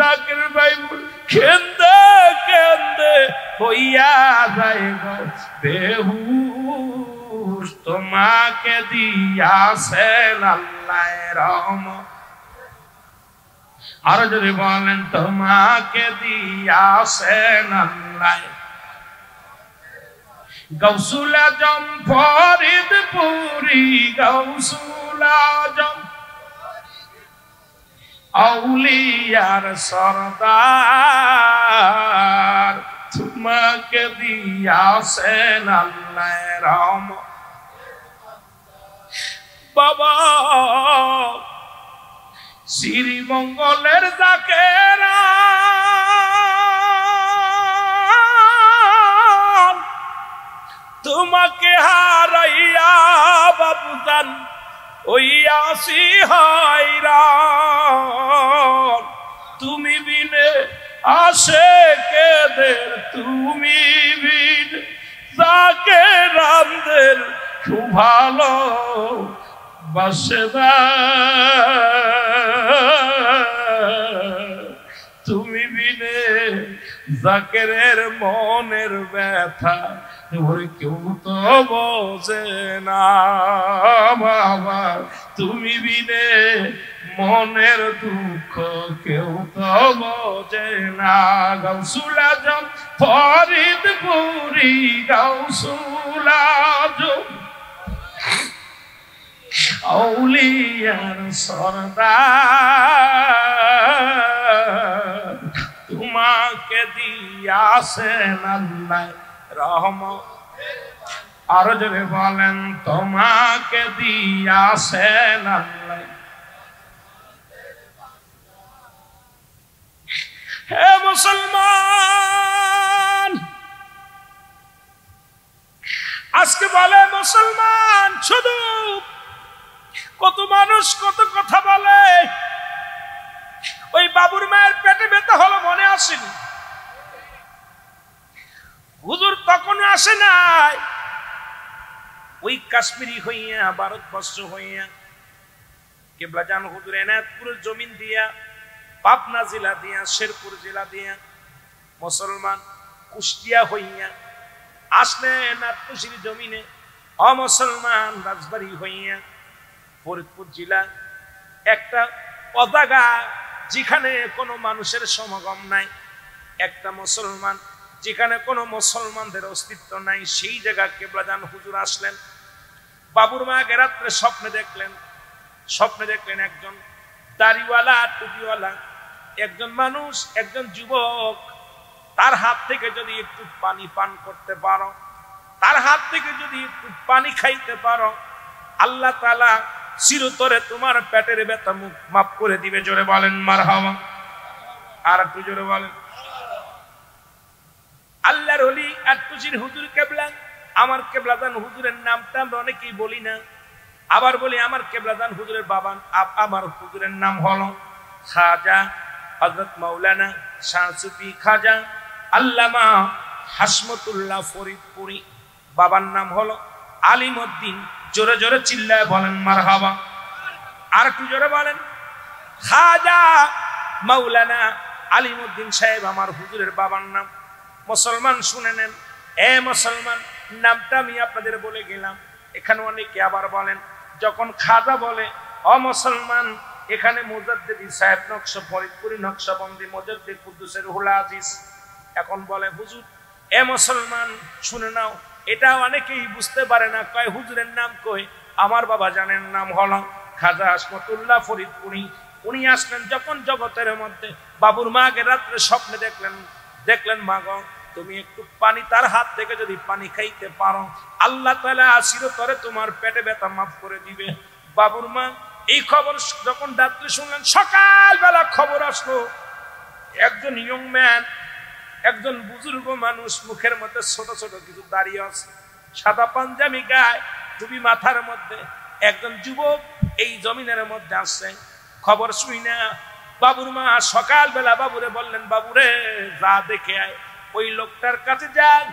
জাকির ভাই বোন কেন্দে কেন্দে হইয়া যায় বেহুশ, তোমাকে দিয়াছেন আল্লাহ রহমত। আর যদি বলেন তোমাকে দিয়াছেন আল্লাহ। গৌসুল আজম ফরিদপুরি, গৌসুল আজম আউলিয়ার সরদার, তোমাকে দিয়াছেন আল্লাহ রহমত। বাবা শ্রীমঙ্গলের জাকেরা তোমাকে হারাইয়া বাবুজান ওইয়াসি হায়রান। তুমি বিনে আসে কেদের, তুমি বিনে জাকেরানদের খুব ভালো বাসে না। তুমি বিনে জাকেরের মনের ব্যথা ওরে কেউ তো বোঝে না বাবা। তুমি বিনে মনের দুঃখ কেউ তো বোঝে না। গৌসুল আজম ফরিদপুরি, গৌসুল আজম আউলিয়ার সরদার, তোমাকে দিয়াছেন আল্লাহ রহমত। আর যদি বলেন তোমাকে দিয়াছেন আল্লাহ। হে মুসলমান, আজকে বলে মুসলমান শুধু কত মানুষ কত কথা বলে। ওই বাবুর মায়ের পেটে ব্যথা হলো মনে আসেনি, হুজুর তখন আসে নাই। ওই কাশ্মীরি হইয়া ভারতবর্ষ হইয়া কেবলাজান হুজুর এনায়েতপুরের জমিন দিয়া, পাবনা জেলা দিয়া, শেরপুর জেলা দিয়া মুসলমান কুষ্টিয়া হইয়া আসলেন আত্মশির জমিনে। অমুসলমান রাজবাড়ি হইয়া ফরিদপুর জেলা একটা অজাগা যেখানে কোনো মানুষের সমাগম নাই, একটা মুসলমান যেখানে কোনো মুসলমানদের অস্তিত্ব নাই, সেই জায়গা কেবলাজান হুজুর আসলেন। বাবুর মা রাত্রে স্বপ্নে দেখলেন একজন দাড়িওয়ালা টুপিওয়ালা একজন মানুষ, একজন যুবক, তার হাত থেকে যদি একটু পানি পান করতে পারো, তার হাত থেকে যদি একটু পানি খাইতে পারো, আল্লাহ তাআলা চিরতরে তোমার পেটের ব্যথা মুখ মাফ করে দিবে। জোরে বলেন মারহাবা। আর একটু জোরে বলেন। আল্লাহর ওলি আত্মশির হুজুর কেবলা, আমার কেবলাদান হুজুরের নামটা আমরা অনেকেই বলি না, আবার বলি আমার কেবলাদান হুজুরের বাবা, আমার হুজুরের নাম হলো খাজা হযরত মাওলানা শাহ সুফি খাজা আল্লামা হাসমতুল্লাহ ফরিদপুরি। বাবার নাম হলো আলিমউদ্দিন। জোরে জোরে চিল্লায় বলেন মারহাবা। আর একটু জোরে বলেন। খাজা মাওলানা আলিমউদ্দিন সাহেব আমার হুজুরের বাবার নাম। মুসলমান শুনে নেন, এ মুসলমান, নামটা আমি আপনাদের বলে গেলাম। এখানে অনেকে আবার বলেন, যখন খাজা বলে অ মুসলমান, এখানে মুজাদ্দিদ সাহেব নকশা ফরিদপুরি নকশবন্দি মুজাদ্দিদ কুদ্দুসের রুহুল আজিজ। এখন বলে হুজুর এ মুসলমান শুনে নাও, এটা অনেকেই বুঝতে পারে না, কয় হুজুরের নাম কই, আমার বাবা জানেন নাম হলো খাজা হাসমতুল্লাহ ফরিদপুরি। উনি আসলেন যখন জগতের মধ্যে, বাবুর মাকে রাত্রে স্বপ্নে দেখলেন মা গো, তুমি একটু পানি তার হাত থেকে যদি পানি খাইতে পারো, আল্লাহ তাআলা চিরতরে তোমার পেটে ব্যথা মাফ করে দিবে। বাবুর মা এই খবর যখন রাত্রে শুনলেন, সকালবেলা খবর আসলো একজন ইয়ং ম্যান, একজন বুজুর্গ মানুষ, মুখের মধ্যে ছোট ছোট কিছু দাঁড়িয়ে আছে, সাদা পাঞ্জাবি গায়ে, টুপি মাথার মধ্যে, একজন যুবক এই জমিনের মধ্যে আসছে। খবর শুই না বাবুর মা সকালবেলা বাবুরে বললেন, বাবুরে যা দেখে আয়, ওই লোকটার কাছে যান।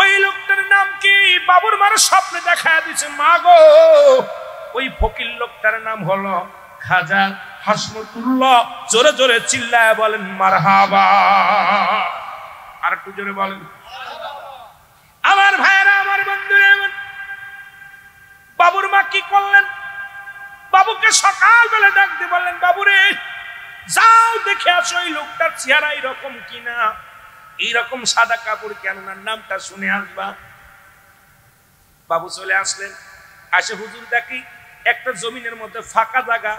ওই লোকটার নাম কি? বাবুর মার স্বপ্নে দেখা দিছে, মা গো ওই ফকির লোকটার নাম হলো খাজা হাসমতুল্লাহ। জোরে জোরে চিল্লায় বলেন মারহাবা। আর একটু জোরে বলেন। আমার ভাইরা, আমার বন্ধুরা, বাবুর মা কি করলেন? বাবুকে সকালবেলা ডাক দিয়ে বললেন, বাবুরে যাও দেখে আসো ওই লোকটার চেহারা এরকম কিনা, এইরকম সাদা কাপড় কেন, না নামটা শুনে আসবা। বাবু চলে আসলেন, আসে হুজুর দেখি একটা জমিনের মধ্যে ফাঁকা জায়গা,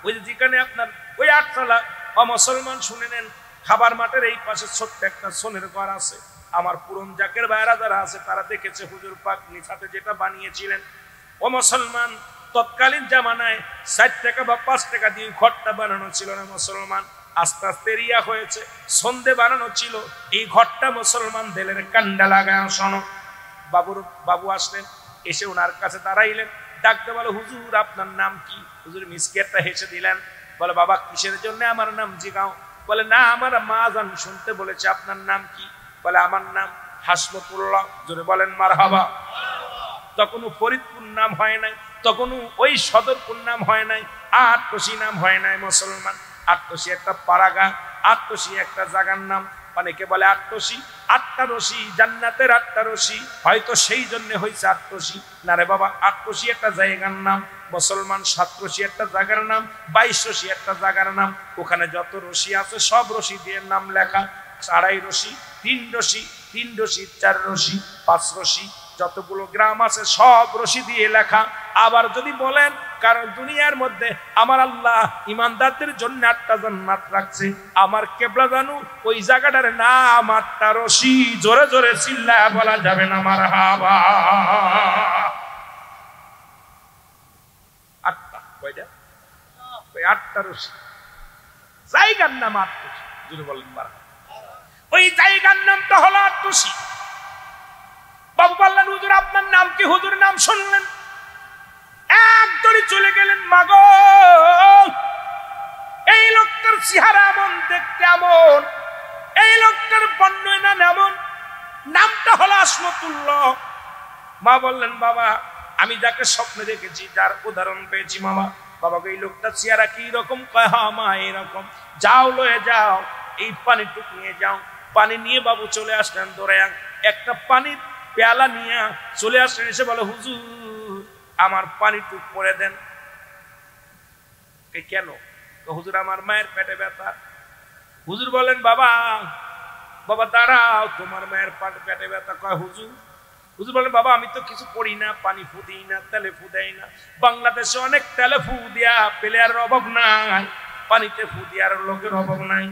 ওই যেখানে আপনার ওই 8 তলা অমুসলমান, শুনে নেন, খাবার মাঠের এই পাশে ছোট্ট একটা সোনের ঘর আছে। আমার পুরন জাকের ভাইরা যারা আছে তারা দেখেছে হুজুর পাক নিফাতে যেটা বানিয়েছিলেন। ও মুসলমান তৎকালীন জামানায় 4 টাকা বা 5 টাকা দিয়ে ঘরটা বানানো ছিল না মুসলমান, আস্তে আস্তে এরিয়া হয়েছে, সন্ধে বানানো ছিল। এই ঘরটা মুসলমান দেলের কান্ডা লাগায় শোনো। বাবু আসলেন, এসে ওনার কাছে দাঁড়াইলেন, ডাকতে বলে, হুজুর আপনার নাম কি? হুজুর মিসকে একটা হেসে দিলেন, বলে, বাবা কিসের জন্য আমার নাম জিগাও? বলে, না আমার মা জান শুনতে বলেছে। আপনার নাম কি? বলে, আমার নাম হাসমতুল্লাহ। জোরে বলেন মারহাবা। তখনও ফরিদপুর নাম হয় নাই, তখনও ওই সদরপুর নাম হয় নাই, আটটসি নাম হয় নাই মুসলমান। আটটসি একটা পাড়াগা, আটটসি একটা জায়গার নাম। অনেকে বলে আটটসি, 8টা রশি, জান্নাতের 8টা রশি, হয়তো সেই জন্য হয়েছে আটটসি। না রে বাবা, আটটসি একটা জায়গার নাম মুসলমান, 7 রশি একটা জায়গার নাম, 22 রশি একটা জায়গার নাম। ওখানে যত রশি আছে সব রশি দিয়ে নাম লেখা। 2.5 রশি, 3 রশি, 3 রশি, 4 রশি, 5 রশি, যতগুলো গ্রাম আছে সব রশি দিয়ে লেখা। আবার যদি বলেন, কারণ দুনিয়ার মধ্যে আমার আল্লাহ ইমানদারদের জন্য 8টা জান্নাত রাখছে, আমার কেবলা জানু ওই জায়গাটার নাম 8টা রশি। জোরে জোরে চিল্লায়া বলা যাবে না মারহাবা। 8টা, কয়টা? 8টা রশি, জায়গার নাম 8 রশি। জোরে বলেন মারহাবা। ওই জায়গার নামটা হলো 8 রশি। বাবু বললেন, হুজুর আপনার নাম কি? হুজুর নাম শুনলেন, একদমই চলে গেলেন, মাগো এই লোকটার চেহারা এমন, দেখতে এমন, এই লোকটার বর্ণনা এমন, নামটা হলো হাসমতুল্লাহ। মা বললেন, বাবা আমি যাকে স্বপ্নে দেখেছি, যার উদাহরণ পেয়েছি, মামা বাবাকে এই লোকটার চেহারা কি রকম? কয়, হ্যাঁ মা এরকম। যাও লয়ে যাও, এই পানিটুক নিয়ে যাও। পানি নিয়ে বাবু চলে আসলেন দৌড়ায়া, একটা পানির পেয়ালা নিয়ে চলে আসলেন। এসে বলে, হুজুর আমার পানিটুক পরে দেন। কেন? হুজুর আমার মায়ের পেটে ব্যথা। হুজুর বলেন, বাবা বাবা দাঁড়াও, তোমার মায়ের পেটে ব্যথা। কয়, হুজুর বলেন, বাবা আমি তো কিছু করি না, পানি ফু দিই না, তেলে ফু দেই না। বাংলাদেশে অনেক তেলে ফু দিয়া প্লেয়ারের অভাব নাই, পানিতে ফু দিয়ার লোকের অভাব নাই।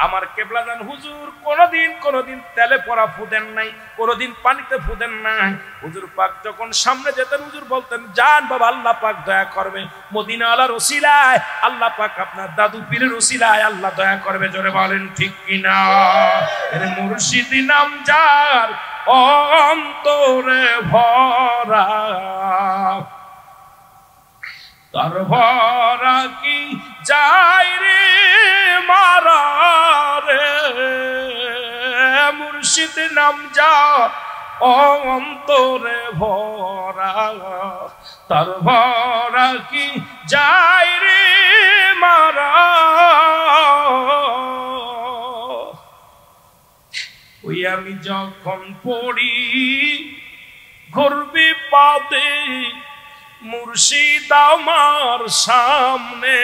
আমার কেবলা জান হুজুর কোনদিন তেলে পড়া ফু দেন নাই, কোনদিন পানিতে ফু দেন নাই। হুজুর পাক যখন সামনে যেতেন, হুজুর বলতেন, যান বাবা, আল্লাহ পাক দয়া করবে, মদিনা ওয়ালার ওসিলায় আল্লাহ পাক, আপনার দাদু পীরের ওসিলায় আল্লাহ দয়া করবে। জোরে বলেন ঠিক কিনা? এর মুর্শিদ নাম যার অন্তরে ভরা, তার ভরা কি যায় রে মারা রে। মুর্শিদ নাম যা অন্তরে ভরা, তার ভরা কি যায় রে মারা। ওই আমি যখন পড়ি ঘুরবি পাদে, মুর্শিদ আমার সামনে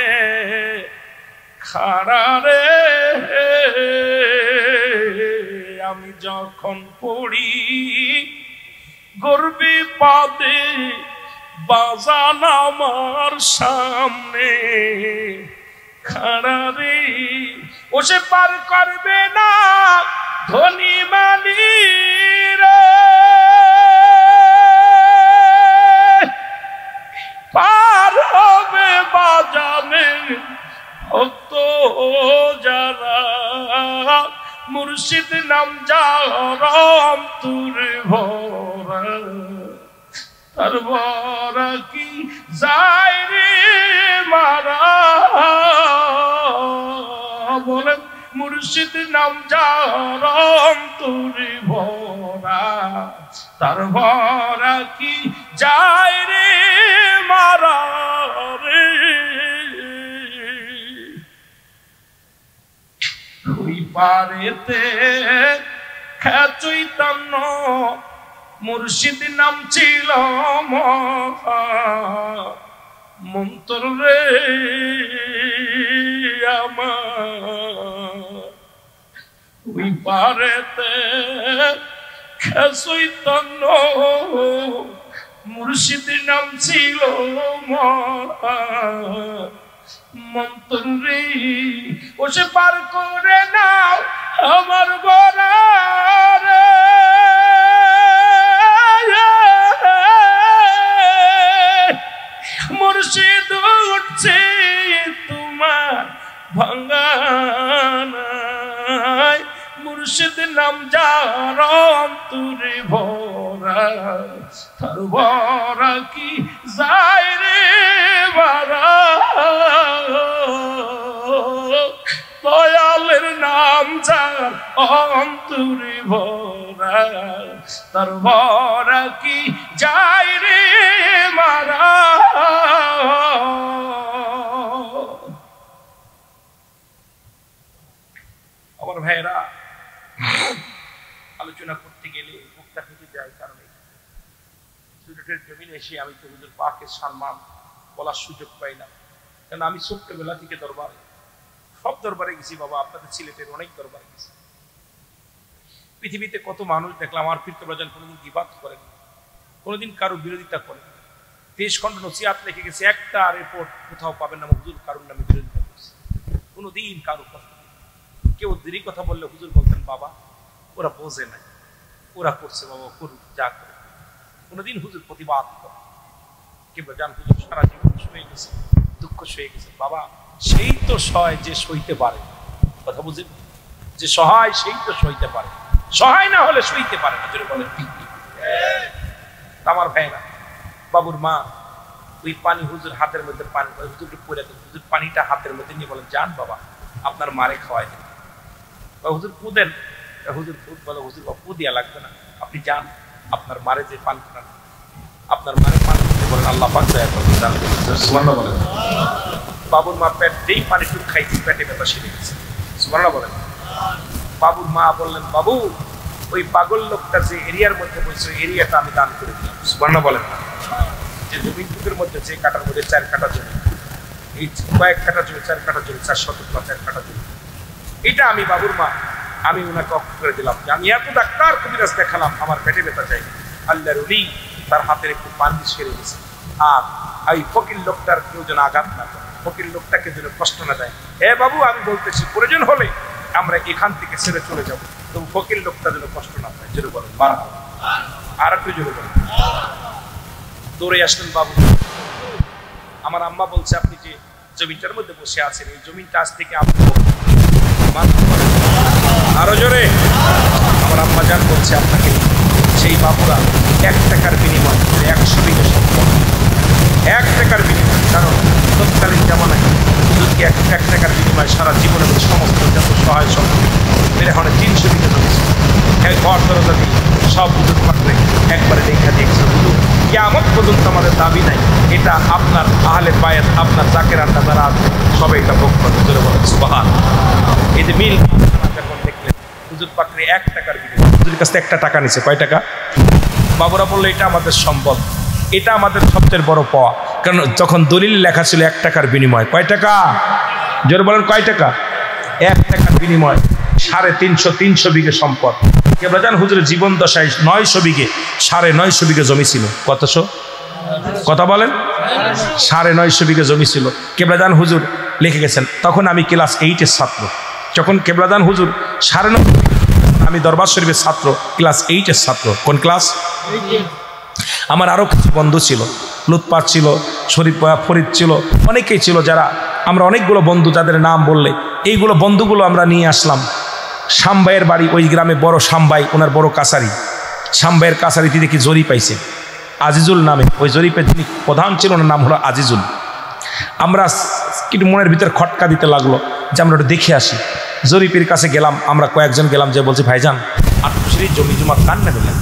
খাড়া রে। আমি যখন পড়ি গর্বে পাদে, বাজান আমার সামনে খাড়া রে, ও সে পার করবে না ধনী মানি রে, পার হবে বাজানে ভক্ত যারা, মুর্শিদ নাম যারাম তুরে ভরা, তার ভরা কি যায় রে মারা, বলেন মুর্শিদ নাম যারাম তুরে ভরা, তার ভরা কি যায় রে মারা রে। ওই পারেতে চৈতন্য মুর্শিদ নাম ছিল মন্ত্র রে আমার, ওই পারেতে চৈতন্য মুর্শিদ নাম ছিল মন্ত্র রে, ও সে পার করে নাও আমার বরা রে, মুর্শিদ উঠছে তোমার ভাঙ্গানায়, মুর্শিদ নাম যার অন্তরে ভরা, তার ভরা কি যায় রে মারা, দয়ালের নাম যার অন্তরে ভরা, তার ভরা কি যায় রে মারা। আমার ভাইয়েরা, আলোচনা করতে গেলে মুক্তা থেকে যায়, কারণ সিলেটের জমিনে এসে আমি তো হুজুর পাকের সম্মান বলার সুযোগ পাই না, কারণ আমি ছোট্টবেলা থেকে দরবারে, সব দরবারে গেছি বাবা, আপনাদের সিলেটের অনেক দরবারে গেছি। পৃথিবীতে কত মানুষ দেখলাম, আমার পীরতবাজান কোনোদিন গীবাত করেন, কোনোদিন কারো বিরোধিতা করেন, 23 খণ্ড নসিহত লিখে গেছে, একটা রিপোর্ট কোথাও পাবেন না হুজুর কারোর নামে বিরোধিতা করছে, কোনোদিন কারো কথা। কেউ দেরি কথা বললে হুজুর বলতেন বাবা ওরা বোঝে নাই, ওরা করছে বাবা করুক যা করে, কোনোদিন হুজুর প্রতিবাদ করে। কিংবা জান হুজুর সারা জীবন শুয়ে গেছে, দুঃখ শুয়ে গেছে, বাবা সেই তো সহায় যে সইতে পারে, কথা বুঝেন, যে সহায় সেই তো সইতে পারে, সহায় না হলে সইতে পারে না, যেটা বলেন ঠিক। আমার ভাইরা, বাবুর মা ওই পানি হুজুর হাতের মধ্যে, পানি হুজুরকে পরে দেন, হুজুর পানিটা হাতের মধ্যে নিয়ে বলেন যান বাবা আপনার মারে খাওয়াই দেন, হুজুর পু দেন, হুজুর বলে হুজুর পু দিয়া লাগবে না, আপনি যান আপনার মারে যে পান খান, আপনার মারে পান করতে বলেন আল্লাহ পাক দয়া করবেন, সুবহানাল্লাহ বলেন। বাবুর মা পেট যেই পানি টুক খাইছে পেটে ব্যথা সেরে গেছে, সুবহানাল্লাহ বলেন। বাবুর মা বললেন বাবু ওই পাগল লোকটা যে এরিয়ার মধ্যে বলছে ওই এরিয়াটা আমি দান করে দিলাম, সুবহানাল্লাহ বলেন। যে জমির টুকের মধ্যে যে কাটার মধ্যে 4 কাটা জমি, এই কয়েক কাটা জমি 4 কাটা জমি, 4 কাটা জমি, এটা আমি বাবুর মা আমি ওনাকে অফ করে দিলাম, যে আমি এত ডাক্তার কবিরাজ দেখালাম আমার পেটে ব্যথা চাই, আল্লাহর ওলি তার হাতের একটু পানি সেরে গেছে, আর এই ফকির লোকটার কেউ যেন আঘাত না করে, ফকির লোকটাকে যেন কষ্ট না দেয়। হে বাবু আমি বলতেছি প্রয়োজন হলে আমরা এখান থেকে ছেড়ে চলে যাবো, তবু ফকির লোকটা যেন কষ্ট না পায়, যেন বলেন মারহাবা। আর একটু জোরে বলেন। দৌড়ে আসলেন বাবু, আমার আম্মা বলছে আপনি যে জমিটার মধ্যে বসে আছেন এই জমিটা আজ থেকে আপনি আরো জোরে। আমার আম্মা জান বলছে আপনাকে সেই বাবুরা 1 টাকার বিনিময় 100 বিঘা সম্পদ, 1 টাকার বিনিময়, কারণ তৎকালীন জামানায় হুজুরকে 1 টাকার বিনিময় সারা জীবনের সমস্ত যত সহায় সম্পত্তি বের হনে 300 বিঘা জমি ছিল, এক ঘর দরজা দিয়ে সব হুজুর পাকলে একবারে দেখা দিয়েছে। হুজুর কিয়ামত পর্যন্ত আমাদের দাবি নাই, এটা আপনার আহলে বায়াত আপনার জাকের আড্ডা যারা আছে সবাই এটা ভোগ করবে, জোরে বলেন সুবহানাল্লাহ। এই যে মিল যখন দেখলেন হুজুর পাকলে 1 টাকার বিনিময়, হুজুরের কাছে 1টা টাকা নিছে, কয় টাকা? বাবুরা বললো এটা আমাদের সম্পদ, এটা আমাদের সবচেয়ে বড় পাওয়া, কারণ যখন দলিল লেখা ছিল 1 টাকার বিনিময়, কয় টাকা? জোরে বলেন কয় টাকা? 1 টাকার বিনিময় 350 বিঘে সম্পদ। কেবলা জান হুজুরের জীবন দশায় 900 বিঘে 950 বিঘে জমি ছিল, কতশো কথা বলেন? 950 বিঘে জমি ছিল। কেবলা জান হুজুর লিখে গেছেন। তখন আমি ক্লাস 8-এর ছাত্র। যখন কেবলাদান হুজুর 9:30 আমি দরবার শরীফের ছাত্র, ক্লাস 8-এর ছাত্র। কোন ক্লাস? আমার আরও কিছু বন্ধু ছিল, লুৎপাত ছিল, শরীফ ফরিদ ছিল, অনেকেই ছিল, যারা আমরা অনেকগুলো বন্ধু, যাদের নাম বললে এইগুলো বন্ধুগুলো আমরা নিয়ে আসলাম। শামবাইয়ের বাড়ি ওই গ্রামে, বড় শামবাই, ওনার বড় কাছারি। শামবাইয়ের কাছারিতে দেখি জরি পাইছে আজিজুল নামে, ওই জরিপের যিনি প্রধান ছিল ওনার নাম হলো আজিজুল। আমরা কিন্তু মনের ভিতরে খটকা দিতে লাগলো যে আমরা ওটা দেখে আসি। জরিপের কাছে গেলাম, আমরা কয়েকজন গেলাম, যে বলছি ভাইজান আটপুশির জমি জমা কান না দিলেন।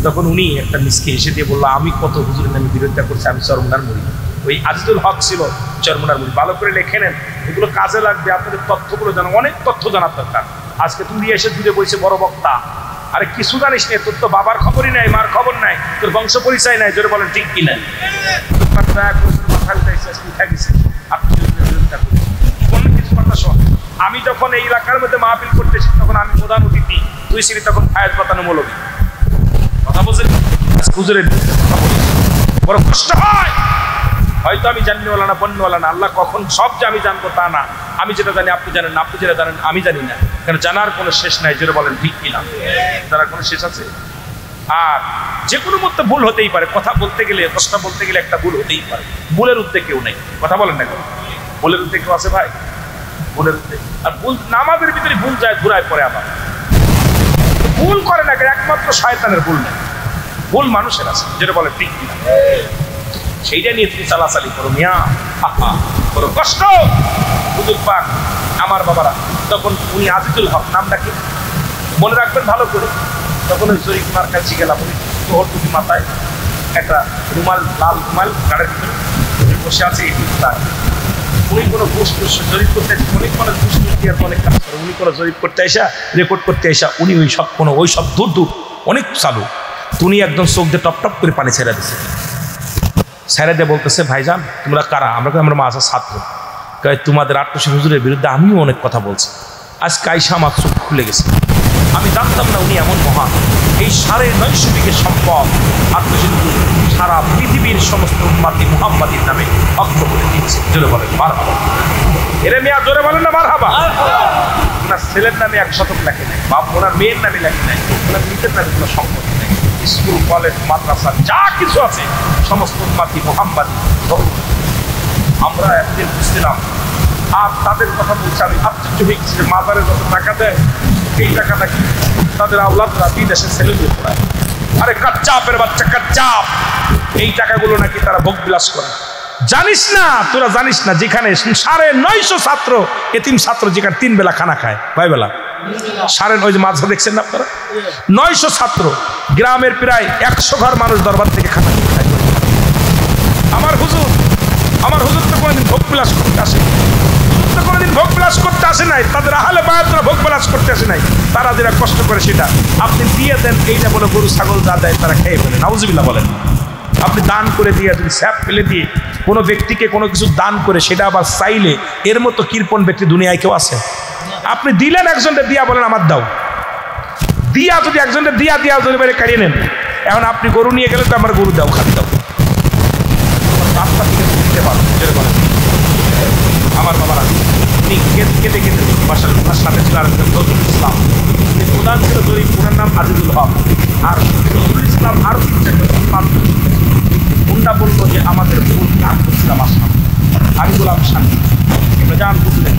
তখন উনি একটা মিসকে এসে দিয়ে বললো, আমি কত হুজুরের নামে বিরোধিতা করছি, আমি চরমনার মুড়ি। ওই আজিজুল হক ছিল চরমনার মুড়ি। ভালো করে লেখে নেন, এগুলো কাজে লাগবে, আপনাদের তথ্যগুলো জানো, অনেক তথ্য জানার দরকার। আজকে তুমি এসে দূরে বসে বড় বক্তা, আরে কিছু জানিস না, তোর তো বাবার খবরই নাই, মার খবর নাই, তোর বংশ পরিচয় নাই, জোরে বলেন ঠিক কিনা? আমি যখন এই এলাকার মধ্যে মাহফিল করতেছি তখন আমি প্রধান অতিথি, তুই ছিলি তখন ফায়াজ বাতানো মৌলবী। কথা বলছেন, হুজুরের কথা বলিস, বড় কষ্ট হয়। হয়তো আমি জানিওয়ালা না, পণ্যওয়ালা না, আল্লাহ কখন সব যে আমি জানবো তা না। আমি যেটা জানি আপনি জানেন না, আপনি যেটা জানেন আমি জানি না, কারণ জানার কোনো শেষ নাই। জোরে বলেন ঠিক কিনা? জানার কোনো শেষ আছে? আর যে কোনো মধ্যে ভুল হতেই পারে, কথা বলতে গেলে, কথা বলতে গেলে একটা ভুল হতেই পারে। ভুলের উদ্যোগ কেউ নেই, কথা বলেন না কেন? ভুলের উদ্যোগ কেউ আছে ভাই? ভুলের উদ্যোগ আর ভুল, নামাজের ভিতরে ভুল যায়, ঘুরায় পড়ে আবার ভুল করে না, একমাত্র শয়তানের ভুল নেই, ভুল মানুষের আছে। যেটা বলে ঠিক কিনা? সেইটা নিয়ে তুমি চালাচালি করো মিয়া, বড় কষ্ট। হুজুর পাক আমার বাবারা, তখন উনি আজিজুল হক নামটা কি মনে রাখবেন ভালো করে। তখন ওই জরিফ মার কাছে গেলাম, উনি তোহর টুপি মাথায়, একটা রুমাল, লাল রুমাল গাড়ির ভিতরে বসে আছে। উনি কোনো ঘুষ জরিপ করতে, অনেক মানুষ ঘুষ দিয়ে অনেক কাজ করে, উনি কোনো জরিপ করতে আসা, রেকর্ড করতে আসা, উনি ওই সব কোনো ওই সব দূর দূর অনেক চালু। উনি একদম চোখ দিয়ে টপ টপ করে পানি ছেড়ে দিচ্ছে। ছেড়ে দিয়ে বলতেছে, ভাইজান তোমরা কারা? আমরা মাঝে ছাত্র। তোমাদের আটপুশির হুজুরের বিরুদ্ধে আমিও অনেক কথা বলছি। আজ কাইসা আমার চোখ খুলে গেছে, আমি জানতাম না উনি এমন মহান। এই 950 বিঘে সম্পদ আটপুশির হুজুর সারা পৃথিবীর সমস্ত উম্মতি মুহাম্মাদির নামে অক্ষ করে দিয়েছে। জোরে বলেন মারহাবা। এরে মিয়া জোরে বলেন না মারহাবা। ওনার ছেলের নামে 1 শতক লেখে নেই, বাপ ওনার মেয়ের নামে লেখে নেই, ওনার নিজের নামে কোনো সম্পত্তি নেই। স্কুল, কলেজ, মাদ্রাসা যা কিছু আছে সমস্ত উম্মতি মুহাম্মাদি। আমরা একদিন বুঝছিলাম, আর তাদের কথা বলছে, আমি আশ্চর্য হয়ে গেছি, মাজারে যত টাকা দেয় এই টাকাটা কি তাদের আওলাদরা বিদেশে ছেলেদের পড়ায়। আরে কাচ্চাপের বাচ্চা কাচ্চাপ, এই টাকাগুলো নাকি তারা ভোগ বিলাস করে। জানিস না, তোরা জানিস না, যেখানে 950 ছাত্র, এতিম ছাত্র, যেখানে 3 বেলা খানা খায়, কয় বেলা? 9.5 যে মাঝে দেখছেন না আপনারা, 900 ছাত্র, গ্রামের প্রায় 100 ঘর মানুষ দরবার থেকে খানা খায়। আমার হুজুর তো কোনোদিন ভোগ বিলাস করতে আসে, হুজুর তো কোনোদিন ভোগ বিলাস করতে আসে নাই, তাদের আহলে বায়াতরা ভোগ বিলাস করতে আসে নাই। তারা যেটা কষ্ট করে সেটা আপনি দিয়ে দেন, এইটা বলে গরু ছাগল যা দেয় তারা খেয়ে ফেলে, নাউজুবিল্লাহ বলেন। আপনি দান করে দিয়ে, যদি স্যাপ ফেলে দিয়ে কোনো ব্যক্তিকে কোনো কিছু দান করে সেটা আবার চাইলে, এর মতো কৃপণ ব্যক্তি দুনিয়ায় কেউ আছে? আপনি দিলেন একজনকে, দিয়া বলেন আমার দাও, দিয়া যদি একজনকে দিয়া যদি বাইরে কাড়িয়ে নেন, এখন আপনি গরু নিয়ে গেলে তো আমার গরু দাও, খালি দাও, দিতে পারো। আমার বাবারা কেঁদে কেঁদে বাসার সাথে ছিল নজরুল ইসলাম, প্রধান ছিল জরিপ, ওনার নাম আজিজুল হক। আর নজরুল ইসলাম আরো 3-4 মুন্ডা বললো যে আমাদের ভুল, কাজ করছিলাম আসলাম, আমি বললাম সাক্ষী, জান বুঝলেন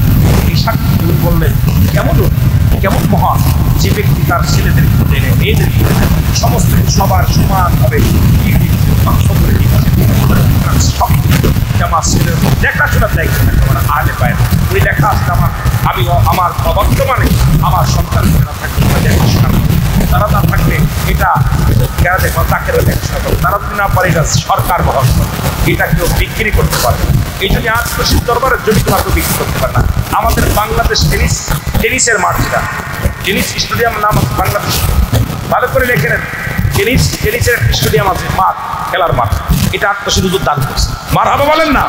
এই সাক্ষী বললেন কেমন মহান যে ব্যক্তি তার ছেলেদের মেয়েদের সমস্ত সবার সমানভাবে দেখাশোনার দায়িত্ব আহলে বায়াত। ওই লেখা আসলে আমি আমার বর্তমানে আমার সন্তান থাকবে দেখাশোনা, তারা না থাকলে এটা তাকে দেখাশোনা করবে, তারা যদি না পারে এটা সরকার বহন করে, এটা কেউ বিক্রি করতে পারে। এই জন্য আটপুশির দরবারের জড়িত মাত্র বিক্রি করতে পারে না। আমাদের বাংলাদেশ টেনিসের মাঠ, যেটা টেনিস স্টেডিয়াম নাম আছে বাংলাদেশ, ভালো করে লেখে নেন, টেনিসের স্টেডিয়াম আছে, মাঠ, খেলার মাঠ, এটা আটপুশির হুজুর দান করছে। মারহাবা বলেন না,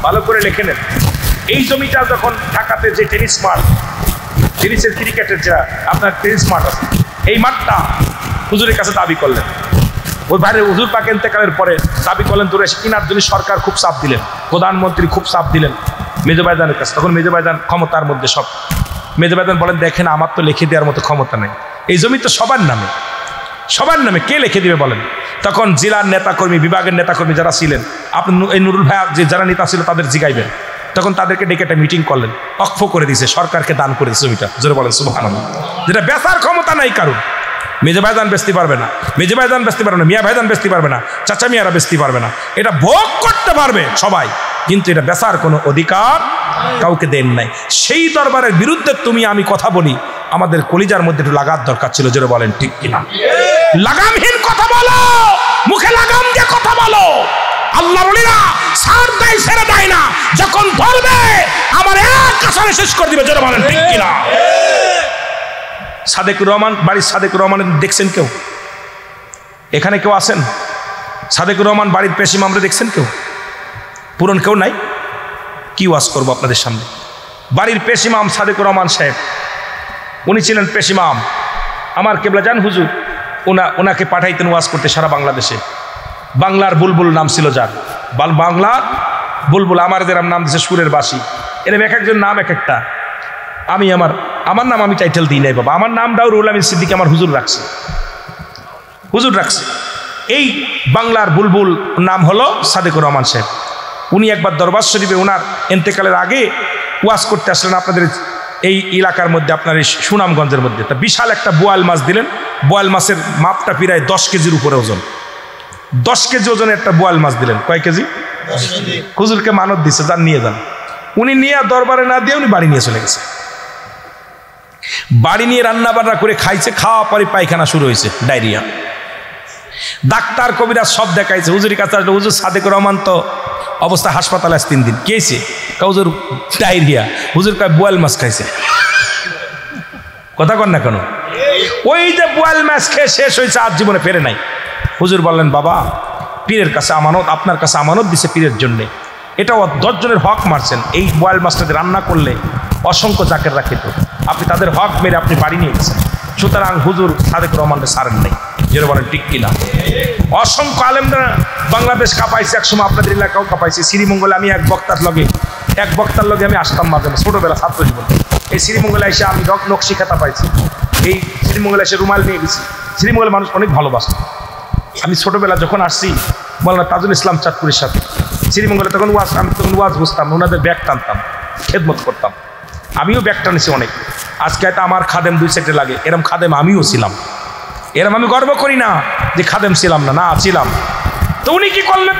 ভালো করে লেখে নেন। এই জমিটা যখন ঢাকাতে যে টেনিস মাঠ, টেনিসের ক্রিকেটের যা আপনার টেনিস মাঠ আছে, এই মাঠটা হুজুরের কাছে দাবি করলেন। ওই বাইরে হুজুর পাক ইন্তেকালের পরে দাবি করলেন, দূরে কিনার জন্য সরকার খুব চাপ দিলেন, প্রধানমন্ত্রী খুব চাপ দিলেন, মেজো ভাইজানের কাছে। তখন মেজো ভাইজান ক্ষমতার মধ্যে সব। মেজো ভাইজান বলেন, দেখেন আমার তো লিখে দেওয়ার মতো ক্ষমতা নেই, এই জমি তো সবার নামে, সবার নামে কে লিখে দিবে বলেন? তখন জেলার নেতাকর্মী, বিভাগের নেতাকর্মী যারা ছিলেন, আপনি এই নুরুল ভাই যে যারা নেতা ছিল তাদের জিগাইবেন। তখন তাদেরকে ডেকে একটা মিটিং করলেন, অক্ষ করে দিয়েছে, সরকারকে দান করে দিয়েছে জমিটা। জোরে বলেন সুবহানাল্লাহ। যেটা বেচার ক্ষমতা নাই কারণ। মেজো ভাইজান বেচতে পারবে না, মেজো ভাইজান বেচতে পারবে না, মিয়া ভাইজান বেচতে পারবে না, চাচা মিয়ারা বেচতে পারবে না। এটা ভোগ করতে পারবে সবাই, কিন্তু এটা বেচার কোনো অধিকার কাউকে দেন নাই। সেই দরবারের বিরুদ্ধে তুমি আমি কথা বলি, আমাদের কলিজার মধ্যে একটু লাগার দরকার ছিল। জোরে বলেন ঠিক কিনা? লাগামহীন কথা বলো, মুখে লাগাম দিয়ে কথা বলো। আল্লাহ বলিনা ছাড় দেয়, ছেড়ে দেয় না, যখন ধরবে আমার এক কাছারে শেষ করে দিবে। জোরে বলেন ঠিক কিনা? সাদেকুর রহমান, বাড়ির সাদেকুর রহমান দেখছেন কেউ? এখানে কেউ আছেন? সাদেকুর রহমান বাড়ির পেশ ইমামরে দেখছেন কেউ? পুরন কেউ নাই? কি ওয়াজ করবো আপনাদের সামনে? বাড়ির পেশ ইমাম সাদেকুর রহমান সাহেব, উনি ছিলেন পেশ ইমাম। আমার কেবলা জান হুজুর ওনাকে পাঠাইতেন ওয়াজ করতে সারা বাংলাদেশে। বাংলার বুলবুল নাম ছিল যার, বাংলার বুলবুল। আমার যেরকম নাম দিচ্ছে সুরের বাসী, এরকম এক একজন নাম এক একটা। আমি আমার নাম আমি টাইটেল দিই নাই বাবা, আমার নামটাও রুহুল আমিন সিদ্দিকী আমার হুজুর রাখছে, হুজুর রাখছে। এই বাংলার বুলবুল নাম হলো সাদেকুর রহমান সাহেব। উনি একবার দরবার শরীফে ওনার এন্তেকালের আগে ওয়াজ করতে আসলেন আপনাদের এই এলাকার মধ্যে, আপনার এই সুনামগঞ্জের মধ্যে। তা বিশাল একটা বোয়াল মাছ দিলেন। বোয়াল মাছের মাপটা প্রায় 10 কেজির উপরে ওজন, 10 কেজি ওজনের একটা বোয়াল মাছ দিলেন। কয় কেজি? হুজুরকে মানত দিচ্ছে, যান নিয়ে যান। উনি নিয়ে দরবারে না দিয়ে উনি বাড়ি নিয়ে চলে গেছে। বাড়ি নিয়ে রান্না বান্না করে খাইছে, খাওয়া পরে পায়খানা শুরু হয়েছে, ডায়রিয়া। ডাক্তার কবিরাজ সব দেখাইছে, হুজুরের কাছে আসলে হুজুর সাদেকুর রহমান তো অবস্থা হাসপাতালে আছে 3 দিন। কে হয়েছে? হুজুর ডায়রিয়া। হুজুর কয় বোয়াল মাছ খাইছে। কথা কন না কেন? ওই যে বোয়াল মাছ খেয়ে শেষ হয়েছে, আর জীবনে ফেরে নাই। হুজুর বললেন, বাবা পীরের কাছে আমানত, আপনার কাছে আমানত দিছে পীরের জন্যে, এটাও 10 জনের হক মারছেন। এই বোয়াল মাছটা রান্না করলে অসংখ্য জাকের রাখিত, আপনি তাদের হক মেরে আপনি বাড়ি নিয়ে গেছেন। সুতরাং হুজুর সাদেকুর রহমানকে সারেন নাই। যেটা বলেন ঠিক কিনা? অসংখ্য আলেমরা বাংলাদেশ কাঁপাইছে, একসময় আপনাদের এলাকাও কাঁপাইছে। শ্রীমঙ্গলে আমি এক বক্তার লগে আমি আসতাম মাঝে ছোটবেলা ছাত্র জীবন। এই শ্রীমঙ্গলে এসে আমি নকশি খাতা পাইছি। এই শ্রীমঙ্গলে এসে রুমাল নিয়ে গেছি। শ্রীমঙ্গলের মানুষ অনেক ভালোবাসত। আমি ছোটবেলা যখন আসছি মাওলানা তাজুল ইসলাম চাঁদপুরের সাথে শ্রীমঙ্গলে, তখন আমি ওয়াজ বুঝতাম, ওনাদের ব্যাগ টানতাম, খেদমত করতাম। আমিও ব্যাগ টানেছি অনেক। আজকে হয়তো আমার খাদেম 2 সেক্টে লাগে, এরম খাদেম আমিও ছিলাম। এরম আমি গর্ব করি না যে খাদেম ছিলাম না, ছিলাম। তো উনি কি করলেন?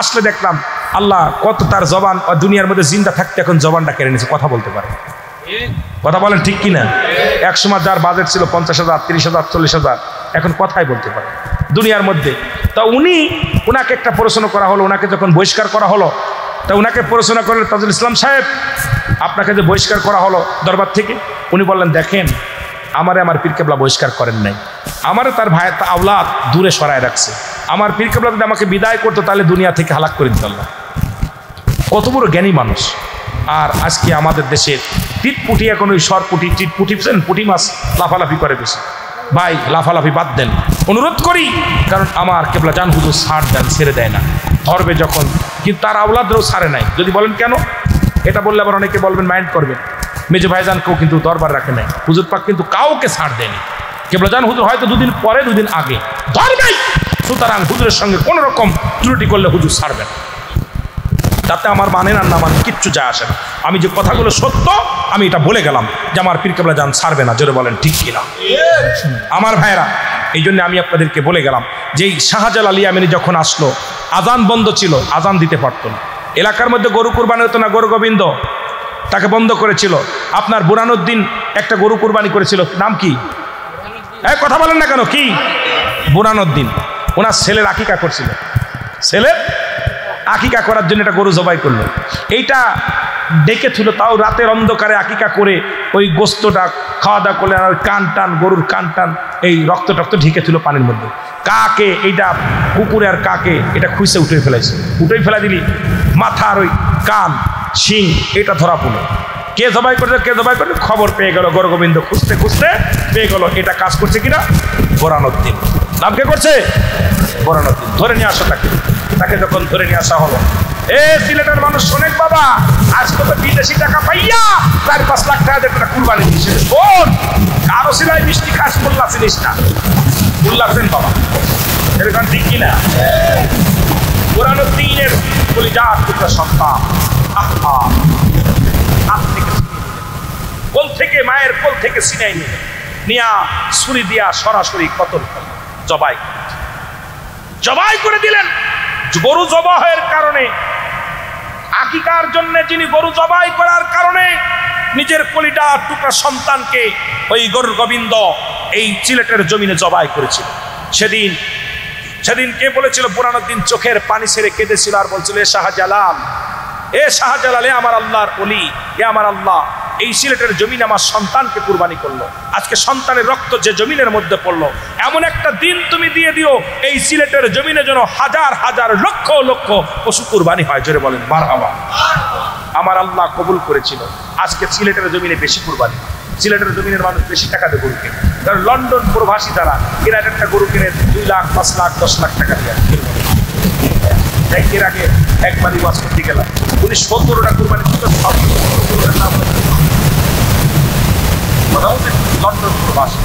আসলে দেখলাম আল্লাহ কত তার জবান দুনিয়ার মধ্যে জিন্দা থাকতে এখন জবানটা কেড়ে নিয়েছে, কথা বলতে পারে। কথা বলেন ঠিক কিনা? এক সময় যার বাজেট ছিল 50,000, 30,000, 40,000, এখন কথাই বলতে পারে দুনিয়ার মধ্যে। তা উনাকে একটা প্রশ্ন করা হলো, ওনাকে যখন বহিষ্কার করা হলো, তা উনাকে প্রশ্ন করলেন, তাজুল ইসলাম সাহেব আপনাকে যে বহিষ্কার করা হলো দরবার থেকে, উনি বললেন, দেখেন আমার পীর কেবলা বহিষ্কার করেন নাই, আমারে তার ভাইয়ের আওলাদ দূরে সরায় রাখছে। আমার পীর কেবলা যদি আমাকে বিদায় করতো তাহলে দুনিয়া থেকে হালাক করে দিত আল্লাহ। কত বড় জ্ঞানী মানুষ। আর আজকে আমাদের দেশের টিটপুটি, এখন ওই সরপুটি টিটপুটি পুঁটি মাছ লাফালাফি করে বেশি। ভাই লাফালাফি বাদ দেন, অনুরোধ করি, কারণ আমার কেবলা জান হুজুর ছাড় দেন, ছেড়ে দেয় না, ধরবে যখন, কিন্তু তার আওলাদরাও ছাড়ে নাই। যদি বলেন কেন, এটা বললে আবার অনেকে বলবেন মাইন্ড করবেন। মেজো ভাইজানকেও কিন্তু দরবার রাখে নাই, হুজুর পাক কিন্তু কাউকে ছাড় দেয়নি। কেবলা জান হুজুর হয়তো 2 দিন পরে 2 দিন আগে ধরবেই। সুতরাং হুজুরের সঙ্গে কোনো রকম ত্রুটি করলে হুজুর ছাড়বেন, তাতে আমার মানেন আর না মানে কিচ্ছু যায় আসে না। আমি যে কথাগুলো সত্য আমি এটা বলে গেলাম যে আমার পীর কেবলা জান ছাড়বে না। জোরে বলেন ঠিক কিনা? আমার ভাইরা, এই জন্য আমি আপনাদেরকে বলে গেলাম যে এই শাহজালাল ইয়ামানি যখন আসলো, আজান বন্ধ ছিল, আজান দিতে পারতো না। এলাকার মধ্যে গরু কুরবানি হতো না, গরু গোবিন্দ তাকে বন্ধ করেছিল। আপনার বুরহানুদ্দিন একটা গরু কুরবানি করেছিল, নাম কি? কথা বলেন না কেন? কি? বুরহানুদ্দিন। ওনার ছেলের আকিকা করছিল, ছেলের আকিকা করার জন্য একটা গরু জবাই করলো। এইটা ডেকে ছিল, তাও রাতের অন্ধকারে আকিকা করে ওই গোস্তটা খাওয়া দাওয়া করলে, আর কান টান, গরুর কান টান, এই রক্ত টক্ত ঢেকে ছিল পানির মধ্যে। কাকে এইটা কুকুরে আর কাকে এটা খুঁজে উঠে ফেলাইছে, উঠেই ফেলা দিলি মাথার ওই কান শিং এটা ধরা পড়লো। কে জবাই করছে, কে জবাই করছে, খবর পেয়ে গেল গরু গোবিন্দ, খুঁজতে খুঁজতে পেয়ে গেল। এটা কাজ করছে কিনা? বুরহানুদ্দিন। নাম কে করছে? বুরহানুদ্দিন। ধরে নিয়ে আসো তাকে। তাকে যখন ধরে নিয়ে আসা হলো, সিলেটের মানুষ শোনেক বাবা, আজকে তো বিদেশি টাকা পাইয়া 4-5 লাখ টাকা দিয়ে একটা কুরবানি দিচ্ছে। শোন, কারো সিলাই মিষ্টি খাস মোল্লা চিনিস না, উল্লাসেন বাবা, এরকম ঠিক কিনা? পুরানো দিনের কলিজার টুকরা সন্তান, আহা, হাত থেকে কোল থেকে, মায়ের কোল থেকে সিনাই নিয়ে নিয়া ছুরি দিয়া সরাসরি কতল জবাই করে দিলেন। গরু জবাহের কারণে, আকিকার জন্য যিনি গরু জবাই করার কারণে নিজের কলিজার টুকরা সন্তানকে ওই গরুর গোবিন্দ এই সিলেটের জমিনে জবাই করেছিল। সেদিন কে বলেছিল? বুরহানুদ্দিন চোখের পানি ছেড়ে কেঁদেছিল আর বলছিল, এ শাহজালাল, এ শাহজালাল, এ আমার আল্লাহর ওলি, এ আমার আল্লাহ, এই সিলেটের জমিন আমার সন্তানকে কুরবানি করলো। আজকে সন্তানের রক্ত যে জমিনের মধ্যে পড়লো, এমন একটা দিন তুমি দিয়ে দিও এই সিলেটের জমিনে যেন হাজার হাজার লক্ষ লক্ষ পশু কুরবানি হয়। জোরে বলেন মারহাবা। আমার আল্লাহ কবুল করেছিল। আজকে সিলেটের জমিনে বেশি কুরবানি, সিলেটের জমিনের মানুষ বেশি টাকা দিয়ে গরু কেনে। কারণ লন্ডন প্রবাসী যারা, এরা একটা গরু কিনে 2 লাখ, 5 লাখ, 10 লাখ টাকা দিয়ে। এর আগে একবারই ওয়াজ করতে গেলাম, উনি 17টা কুরবানি দিতে, লন্ডন প্রবাসী,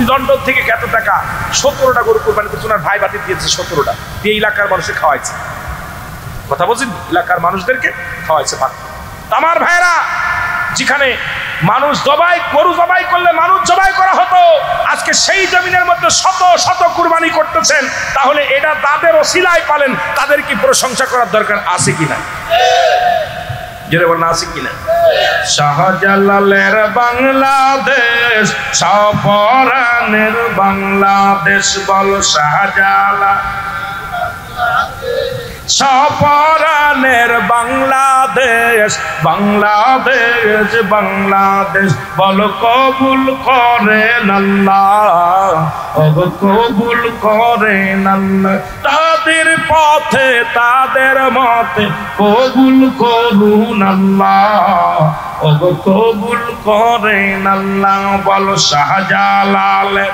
লন্ডন থেকে এত টাকা 17টা গরু কুরবানি দিচ্ছে, ওনার ভাই বাতিল দিয়েছে 17টা দিয়ে এলাকার মানুষকে খাওয়াইছে। কথা বলছেন, এলাকার মানুষদেরকে খাওয়াইছে ভাত। আমার ভাইরা, যেখানে মানুষ গরু জবাই করলে মানুষ জবাই করা হতো, আজকে সেই জমিনের মধ্যে শত শত কুরবানি করতেছেন, তাহলে এটা তাদের ওসিলায় পালেন, তাদের কি প্রশংসা করার দরকার আছে কিনা? জোরে বলেন আছে কিনা? শাহজালালের বাংলাদেশ, সপরানের বাংলাদেশ, বল শাহজালাল, সপরানের বাংলাদেশ, বাংলাদেশ, বাংলাদেশ, বল কবুল করেন আল্লাহ, কবুল করেন আল্লাহ, তাদের পথে তাদের মতে কবুল করুন আল্লাহ, কবুল করেন আল্লাহ, বল শাহজালালের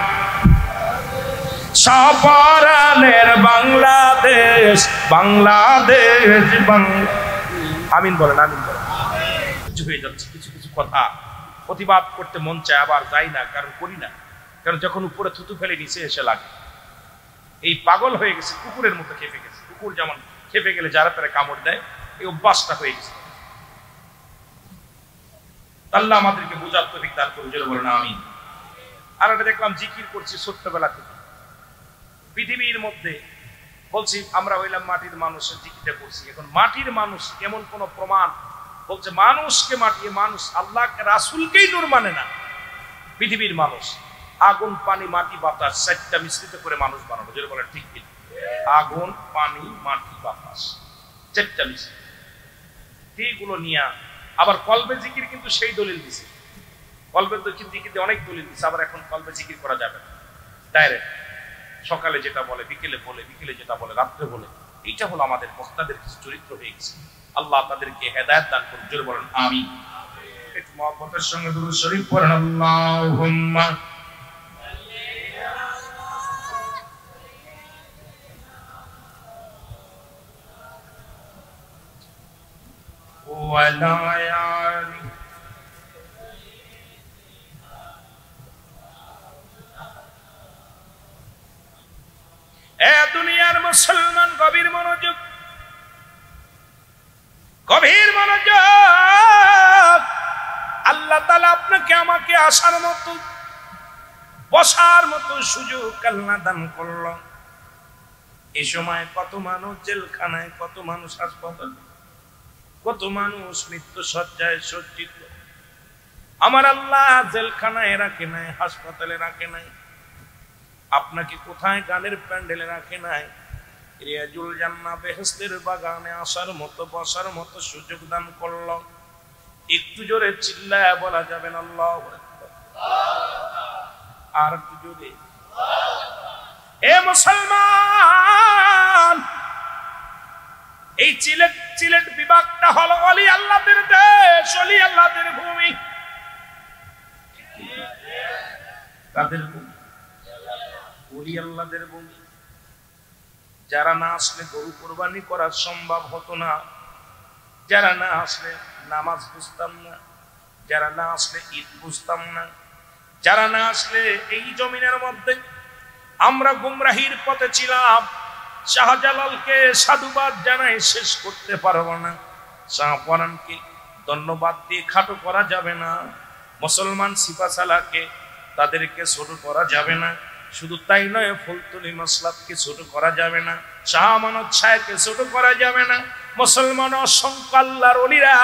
সপরানের বাংলাদেশ, বাংলাদেশ, আমিন বলেন, আমিন বলেন। কিছু হয়ে যাচ্ছে, কিছু কিছু কথা প্রতিবাদ করতে মন চায়, আবার যাই না, কারণ করি না, কারণ যখন উপরে থুতু ফেলে নিচে এসে লাগে। এই পাগল হয়ে গেছে, কুকুরের মতো খেপে গেছে। কুকুর যেমন খেপে গেলে যারা তারা কামড় দেয়, এই অভ্যাসটা হয়ে গেছে। আল্লাহ আমাদেরকে বোঝার তৌফিক দান করুন, জোরে বলেন আমিন। আর এটা দেখলাম জিকির করছি ছোট্টবেলা থেকে, পৃথিবীর মধ্যে বলছি আমরা হইলাম মাটির মানুষের জিকিরটা করছি। এখন মাটির মানুষ এমন কোন প্রমাণ বলছে মানুষকে মাটিয়ে, মানুষ আল্লাহকে রাসূলকেই নূর মানে না। পৃথিবীর মানুষ আগুন, পানি, মাটি, বাতাস 4টা মিশ্রিত করে মানুষ বানানো, যেটা বলে ঠিক কি? আগুন, পানি, মাটি, বাতাস 4টা মিশ্রিত, এইগুলো নিয়ে আবার কলবে জিকির কিন্তু সেই দলিল দিছে। কলবে জিকির অনেক দলিল দিছে, আবার এখন কলবে জিকির করা যাবে না, ডাইরেক্ট সকালে যেটা বলে, বিকেলে বলে, বিকেলে যেটা বলে, রাত্রে বলে। এইটা হলো আমাদের বক্তাদের কিছু চরিত্র হয়ে গেছে। আল্লাহ তাদেরকে হেদায়েত দান করুন, জোরে বলেন আমিন। একটু মহব্বতের সঙ্গে দুরূদ শরীফ পড়েন, আল্লাহুম্মা ওয়া লা ইয়ালি। দুনিয়ার মুসলমান গভীর মনোযোগ, গভীর মনোযোগ। আল্লাহ তাআলা আপনাকে আমাকে আসার মতো, বসার মতো সুযোগ আল্লাহ দান করল। এই সময় কত মানুষ জেলখানায়, কত মানুষ হাসপাতালে, কত মানুষ মৃত্যু শয্যায় সজ্জিত। আমার আল্লাহ জেলখানায় রাখে নাই, হাসপাতালে রাখে নাই, আপনাকে কোথায় গানের প্যান্ডেলে রাখে নাই, রিয়াজুল জান্নাহ বেহেশতের বাগানে আসার মতো, বসার মতো সুযোগ দান করল। একটু জোরে চিল্লায়া বলা যাবে না আল্লাহু আকবার? আর একটু জোরে। এ মুসলমান, এই সিলেট বিভাগটা হলো ওলি আল্লাহদের দেশ, ওলি আল্লাহদের ভূমি। কাদের ভূমি? ওলি আল্লাহদের ভূমি। যারা না আসলে গরু কোরবানি করা সম্ভব হতো না, যারা না আসলে নামাজ বুঝতাম না, যারা না আসলে ঈদ বুঝতাম না, যারা না আসলে এই জমিনের মধ্যে আমরা গুমরাহির পথে ছিলাম। শাহজালালকে সাধুবাদ জানাই শেষ করতে পারবো না, শাহপরানকে ধন্যবাদ দিয়ে খাটো করা যাবে না, মুসলমান সিপাশালাকে তাদেরকে ছোট করা যাবে না। শুধু তাই নয়, ফুলতলি মাসলাতকে ছোট করা যাবে না, শাহ আমানত শাহকে ছোট করা যাবে না। মুসলমান অসংখ্য আল্লাহর ওলিরা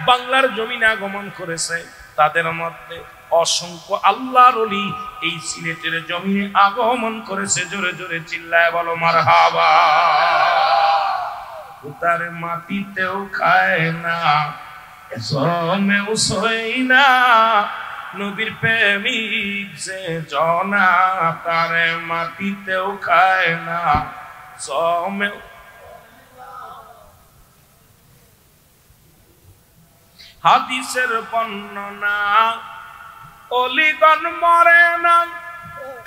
বাংলার জমিনে আগমন করেছে, তাদের মধ্যে অসংখ্য আল্লাহর ওলি এই সিলেটের জমিনে আগমন করেছে। জোরে জোরে চিল্লায় বলো মারহাবা। উতার মাটিতেও খায় না, জমেও সই না, নবীর প্রেমিক যে জনা, তারে মাটিতেও খায় না, জমেও। হাদিসের বর্ণনা অলিগণ মরে না,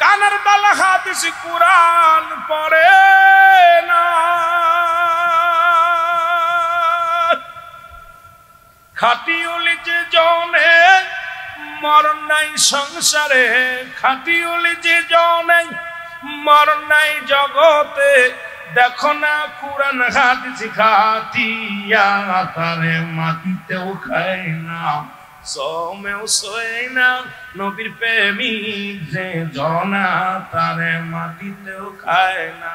কানের বালা হাদিস কুরআন পড়ে না। খাঁটি অলি যে জনে মরণ নাই সংসারে, খাঁটি অলি যে জনে মরণ নাই জগতে, দেখো না কুরআন হাদিস খাটিয়া, তারে মাটিতেও খায় না, জমেও সই না, নবীর প্রেমিক যে জনা, তারে মাটিতেও খায় না।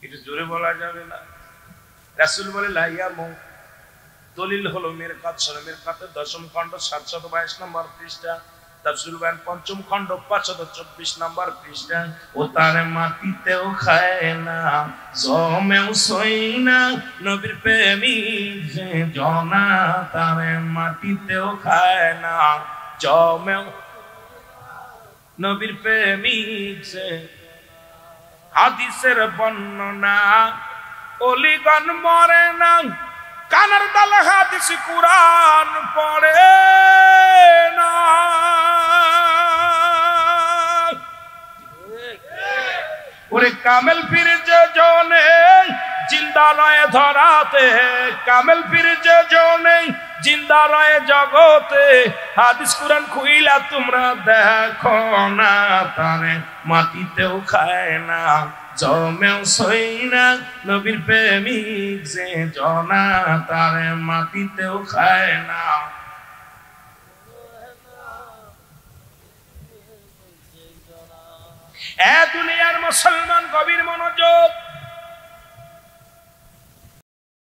একটু জোরে বলা যাবে না? রাসূল বলে লাইয়া মৌ, দলিল হলো মেরকাত শরীফ, মেরকাতের 10ম খণ্ড 722 নম্বর পৃষ্ঠা, তাফসীর বায়ান 5ম খণ্ড 524 নম্বর পৃষ্ঠা। ও তারে মাটিতেও খায় না, জমেও সই না, নবীর প্রেমিক যে জনা, তারে মাটিতেও খায় না, জমেও। নবীর প্রেমিক যে হাদিসের বর্ণনা অলিগণ মরে না, কানের তালে হাদিস কুরআন পড়ে না। ওরে কামেল পীর যে জনে জিন্দা রয়ে ধরাতে, কামেল পীর যে জনে জিন্দা রয়ে জগতে, হাদিস কুরআন খুইলা তোমরা দেখো না, তারে মাটিতেও খায় না, জমেও সই না, নবীর প্রেমিক যে জনা, তারে মাটিতেও খায় না। এ দুনিয়ার মুসলমান গভীর মনোযোগ,